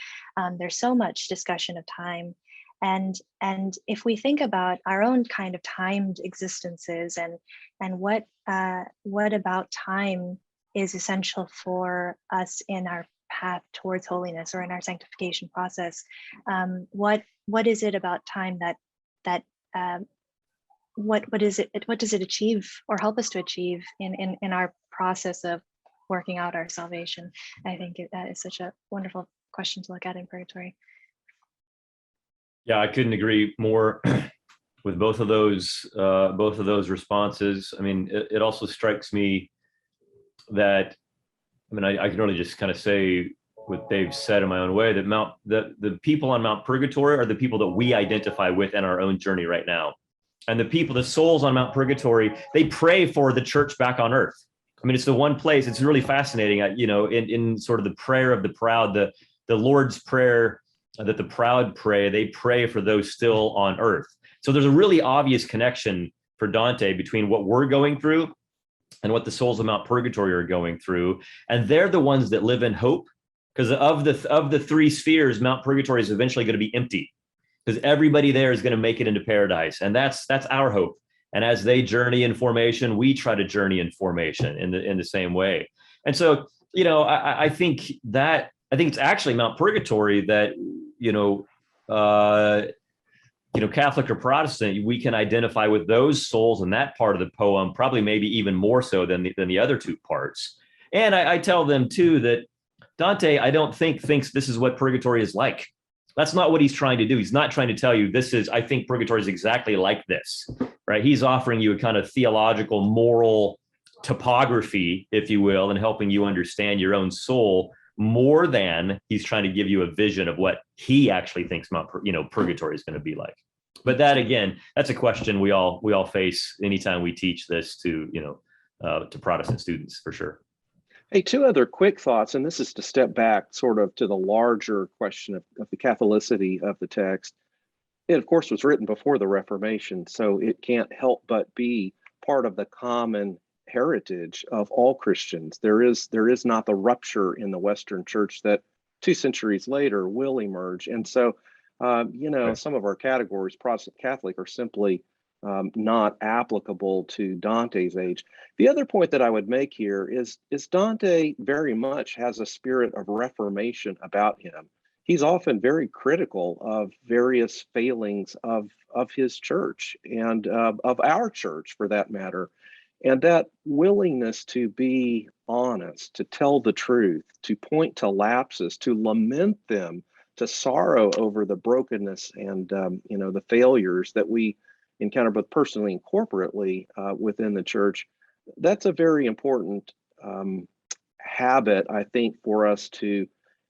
There's so much discussion of time. And if we think about our own kind of timed existences and what about time is essential for us in our path towards holiness or in our sanctification process, what is it about time that what does it achieve or help us to achieve in our process of working out our salvation? I think that is such a wonderful question to look at in purgatory. Yeah, I couldn't agree more with both of those responses. I mean, it also strikes me that, I can only just kind of say what they've said in my own way, that the people on Mount Purgatory are the people that we identify with in our own journey right now. And the souls on Mount Purgatory, they pray for the church back on earth. It's the one place, it's really fascinating, in sort of the prayer of the proud, the Lord's Prayer that the proud pray, they pray for those still on earth. So there's a really obvious connection for Dante between what we're going through and what the souls of Mount Purgatory are going through. And they're the ones that live in hope, because of the three spheres, Mount Purgatory is eventually going to be empty, because everybody there is going to make it into paradise. And that's our hope. And as they journey in formation, we try to journey in formation in the same way. And so, I think it's actually Mount Purgatory that, Catholic or Protestant, we can identify with those souls in that part of the poem, probably maybe even more so than the other two parts. And I tell them too that Dante, I don't thinks this is what purgatory is like. That's not what he's trying to do. He's not trying to tell you I think purgatory is exactly like this, right? He's offering you a kind of theological, moral topography, if you will, and helping you understand your own soul more than he's trying to give you a vision of what he actually thinks purgatory is going to be like. But that, again, that's a question we all face anytime we teach this to Protestant students, for sure. Hey, two other quick thoughts, and this is to step back sort of to the larger question of the Catholicity of the text. It, of course, was written before the Reformation, so it can't help but be part of the common heritage of all Christians. There is not the rupture in the Western Church that 2 centuries later will emerge. And so, Right. some of our categories, Protestant Catholic, are simply not applicable to Dante's age. The other point that I would make here is Dante very much has a spirit of reformation about him. He's often very critical of various failings of his church and of our church for that matter. And that willingness to be honest, to tell the truth, to point to lapses, to lament them, to sorrow over the brokenness and the failures that we encounter both personally and corporately within the church. That's a very important habit, I think, for us to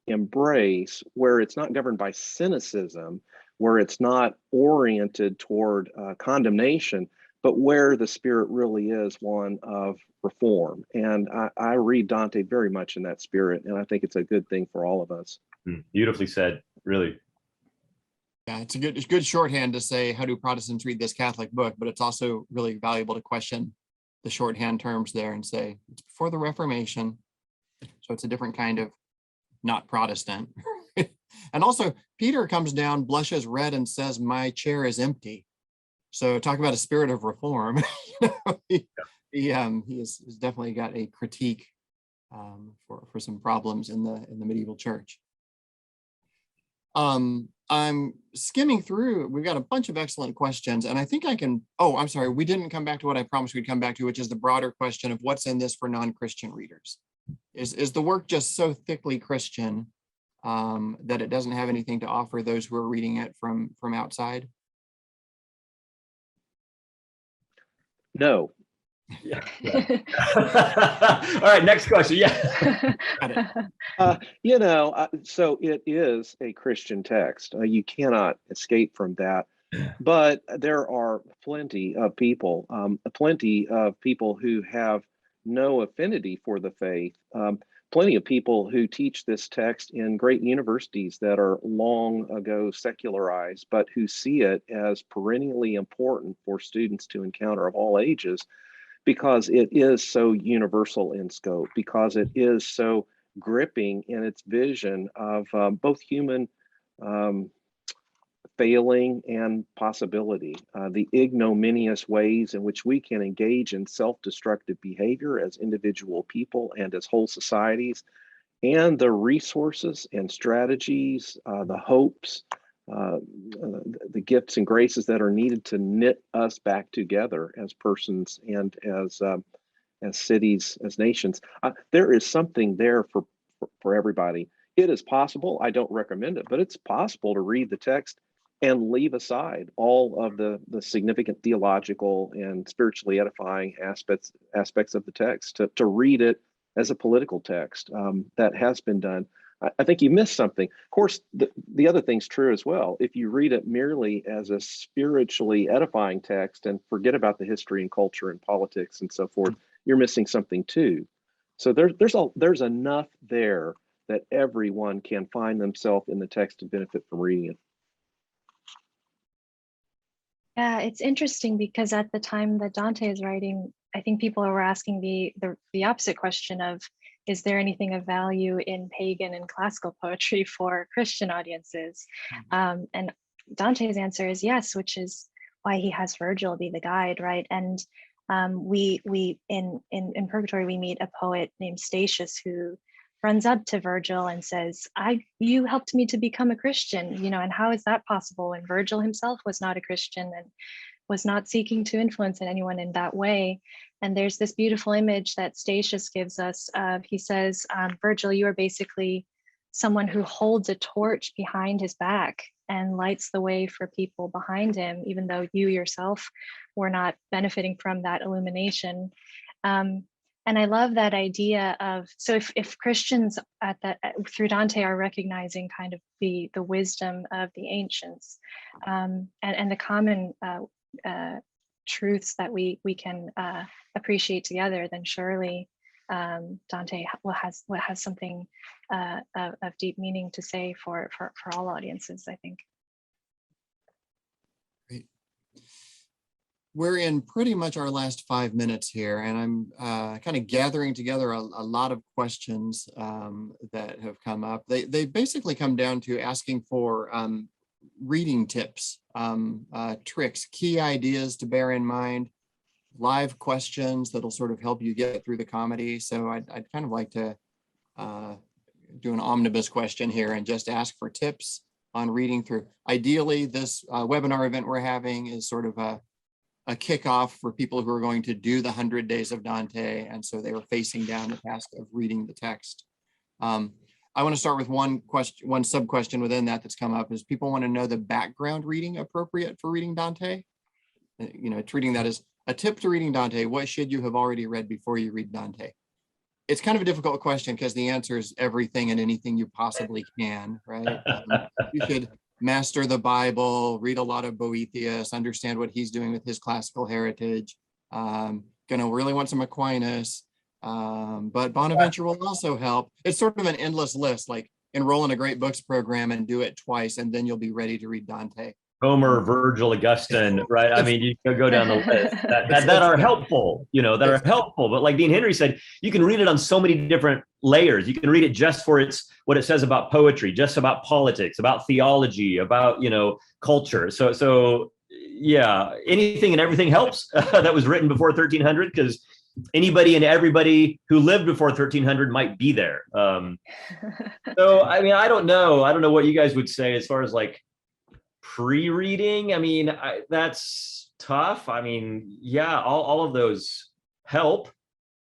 embrace, where it's not governed by cynicism, where it's not oriented toward condemnation, but where the spirit really is one of reform. And I read Dante very much in that spirit, and I think it's a good thing for all of us. Beautifully said, really. Yeah, it's good shorthand to say, how do Protestants read this Catholic book? But it's also really valuable to question the shorthand terms there and say it's before the Reformation, so it's a different kind of not Protestant. And also, Peter comes down, blushes red, and says, "My chair is empty." So talk about a spirit of reform. He has definitely got a critique for some problems in the medieval church. I'm skimming through. We've got a bunch of excellent questions, and I think I can. Oh, I'm sorry. We didn't come back to what I promised we'd come back to, which is the broader question of what's in this for non-Christian readers. Is the work just so thickly Christian that it doesn't have anything to offer those who are reading it from outside? No. Yeah. All right, next question. Yeah. So it is a Christian text. You cannot escape from that. But there are plenty of people who have no affinity for the faith. Plenty of people who teach this text in great universities that are long ago secularized, but who see it as perennially important for students to encounter of all ages, because it is so universal in scope, because it is so gripping in its vision of both human failing and possibility, the ignominious ways in which we can engage in self-destructive behavior as individual people and as whole societies, and the resources and strategies, the hopes, the gifts and graces that are needed to knit us back together as persons and as cities, as nations. There is something there for everybody. It is possible. I don't recommend it, but it's possible to read the text and leave aside all of the significant theological and spiritually edifying aspects of the text, to read it as a political text. That has been done. I think you missed something. Of course, the other thing's true as well. If you read it merely as a spiritually edifying text and forget about the history and culture and politics and so forth, you're missing something too. So there's enough there that everyone can find themselves in the text and benefit from reading it. Yeah, it's interesting because at the time that Dante is writing, I think people were asking the opposite question of, is there anything of value in pagan and classical poetry for Christian audiences? And Dante's answer is yes, which is why he has Virgil be the guide, right? And we in Purgatory, we meet a poet named Statius who runs up to Virgil and says, you helped me to become a Christian, and how is that possible when Virgil himself was not a Christian and was not seeking to influence anyone in that way? And there's this beautiful image that Statius gives us of, he says, Virgil, you are basically someone who holds a torch behind his back and lights the way for people behind him, even though you yourself were not benefiting from that illumination. And I love that idea of, so if Christians through Dante are recognizing kind of the wisdom of the ancients, and the common truths that we can appreciate together, then surely Dante has something of deep meaning to say for all audiences, I think. Great. We're in pretty much our last 5 minutes here, and I'm kind of gathering together a lot of questions that have come up. They basically come down to asking for reading tips, tricks, key ideas to bear in mind, live questions that'll sort of help you get through the comedy. So I'd kind of like to do an omnibus question here and just ask for tips on reading through. Ideally, this webinar event we're having is sort of a kickoff for people who are going to do the 100 Days of Dante. And so they were facing down the task of reading the text. I want to start with one sub question within that that's come up is people want to know the background reading appropriate for reading Dante. Treating that as a tip to reading Dante. What should you have already read before you read Dante? It's kind of a difficult question because the answer is everything and anything you possibly can, right? You should master the Bible, read a lot of Boethius, understand what he's doing with his classical heritage. Gonna really want some Aquinas, but Bonaventure will also help. It's sort of an endless list, like enroll in a great books program and do it twice, and then you'll be ready to read Dante. Homer, Virgil, Augustine, right? I mean, you can go down the list that are helpful, that are helpful. But like Dean Henry said, you can read it on so many different layers. You can read it just for what it says about poetry, just about politics, about theology, about, culture. So yeah, anything and everything helps that was written before 1300, because anybody and everybody who lived before 1300 might be there. So, I mean, I don't know what you guys would say as far as like pre-reading. I mean, that's tough. I mean, yeah, all of those help.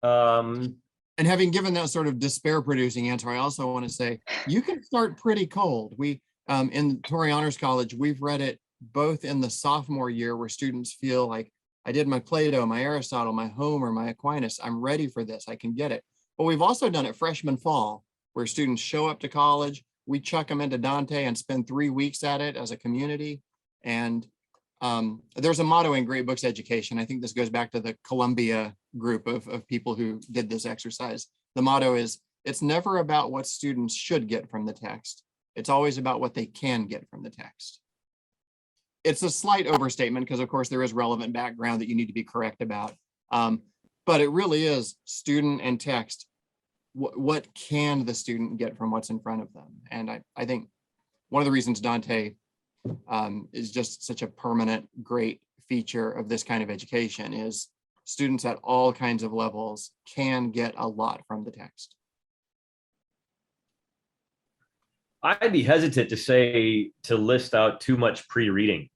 And having given that sort of despair-producing answer, I also want to say you can start pretty cold. We in Torrey Honors College, we've read it both in the sophomore year where students feel like I did my Plato, my Aristotle, my Homer, my Aquinas. I'm ready for this. I can get it. But we've also done it freshman fall where students show up to college. We chuck them into Dante and spend 3 weeks at it as a community. And there's a motto in Great Books Education. I think this goes back to the Columbia group of people who did this exercise. The motto is, it's never about what students should get from the text. It's always about what they can get from the text. It's a slight overstatement because, of course, there is relevant background that you need to be correct about. But it really is student and text. What can the student get from what's in front of them? And I think one of the reasons Dante is just such a permanent, great feature of this kind of education is students at all kinds of levels can get a lot from the text. I'd be hesitant to list out too much pre-reading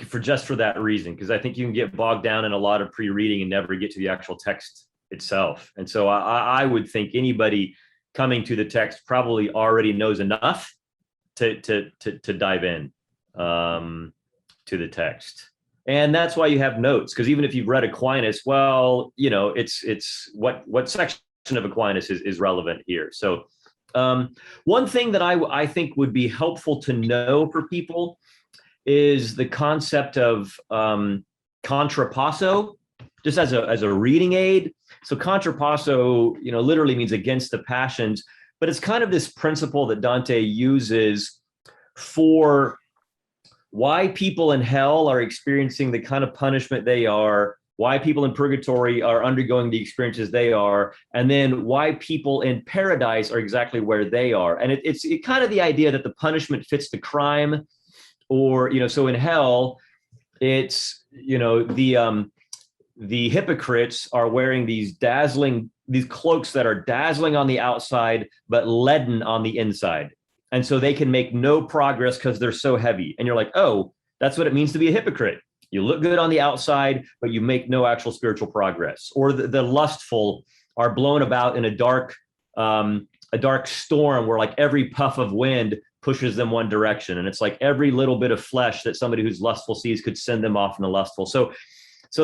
for that reason, because I think you can get bogged down in a lot of pre-reading and never get to the actual text itself. And so I would think anybody coming to the text probably already knows enough to dive in to the text. And that's why you have notes, because even if you've read Aquinas, well, it's what section of Aquinas is relevant here. So one thing that I think would be helpful to know for people is the concept of contrapasso, just as a reading aid. So contrapasso, literally means against the passions, but it's kind of this principle that Dante uses for why people in hell are experiencing the kind of punishment they are, why people in purgatory are undergoing the experiences they are, and then why people in paradise are exactly where they are. And it's kind of the idea that the punishment fits the crime, or, so in hell, it's, the hypocrites are wearing these cloaks that are dazzling on the outside, but leaden on the inside. And so they can make no progress because they're so heavy. And you're like, oh, that's what it means to be a hypocrite. You look good on the outside, but you make no actual spiritual progress. Or the lustful are blown about in a dark storm where like every puff of wind pushes them one direction. And it's like every little bit of flesh that somebody who's lustful sees could send them off in the lustful. So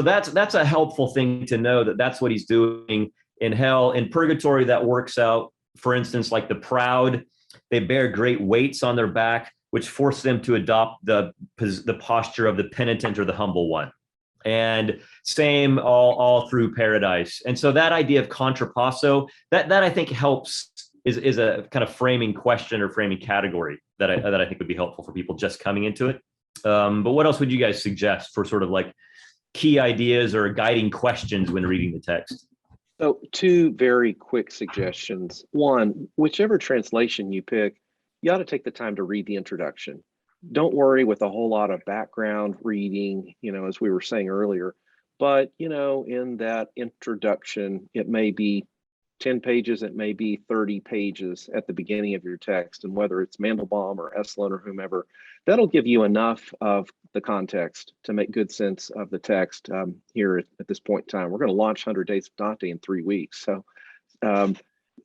that's a helpful thing to know, that that's what he's doing in hell. In purgatory, that works out. For instance, like the proud, they bear great weights on their back, which force them to adopt the posture of the penitent or the humble one. And same all through Paradise. And so that idea of contrapasso, that I think helps, is a kind of framing question or framing category that I think would be helpful for people just coming into it. But what else would you guys suggest for sort of like key ideas or guiding questions when reading the text? So 2 very quick suggestions. One, whichever translation you pick, you ought to take the time to read the introduction. Don't worry with a whole lot of background reading, as we were saying earlier, but, in that introduction, it may be 10 pages, it may be 30 pages at the beginning of your text. And whether it's Mandelbaum or Estlin or whomever, that'll give you enough of the context to make good sense of the text here at this point in time. We're going to launch 100 Days of Dante in 3 weeks. So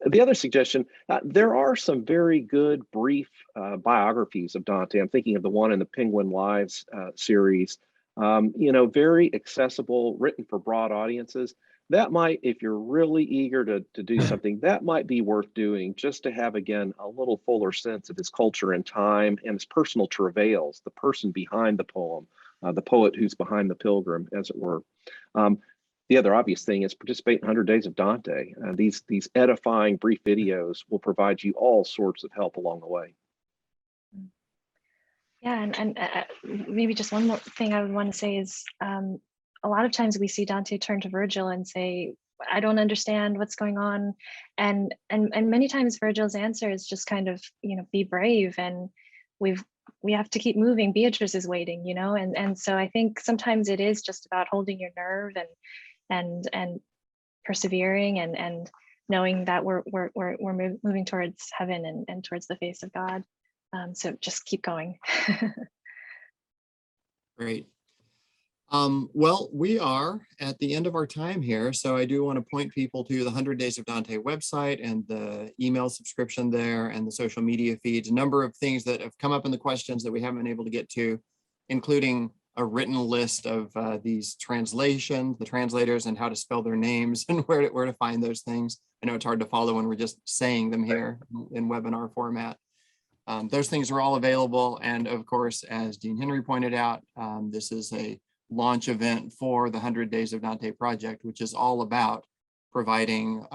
the other suggestion, there are some very good brief biographies of Dante. I'm thinking of the one in the Penguin Lives series, very accessible, written for broad audiences. That might, if you're really eager to do something, that might be worth doing, just to have, again, a little fuller sense of his culture and time and his personal travails, the person behind the poem, the poet who's behind the pilgrim, as it were. The other obvious thing is participate in 100 Days of Dante. These edifying brief videos will provide you all sorts of help along the way. Yeah, and maybe just one more thing I would want to say is, a lot of times we see Dante turn to Virgil and say, I don't understand what's going on. And many times Virgil's answer is just kind of, be brave, and we have to keep moving. Beatrice is waiting, and so I think sometimes it is just about holding your nerve and persevering and knowing that we're moving towards heaven and towards the face of God. So just keep going. Great. Well, we are at the end of our time here, so I do want to point people to the 100 Days of Dante website and the email subscription there and the social media feeds. A number of things that have come up in the questions that we haven't been able to get to, including a written list of these translations, the translators, and how to spell their names and where to find those things. I know it's hard to follow when we're just saying them here in webinar format. Those things are all available. And of course, as Dean Henry pointed out, this is a launch event for the 100 Days of Dante project, which is all about providing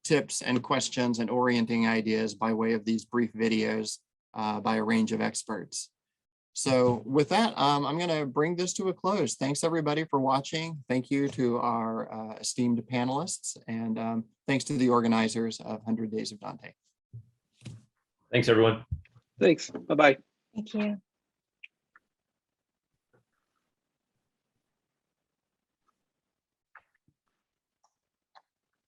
tips and questions and orienting ideas by way of these brief videos by a range of experts. So with that, I'm going to bring this to a close. Thanks everybody for watching. Thank you to our esteemed panelists, and thanks to the organizers of 100 Days of Dante. Thanks, everyone. Thanks. Bye-bye. Thank you.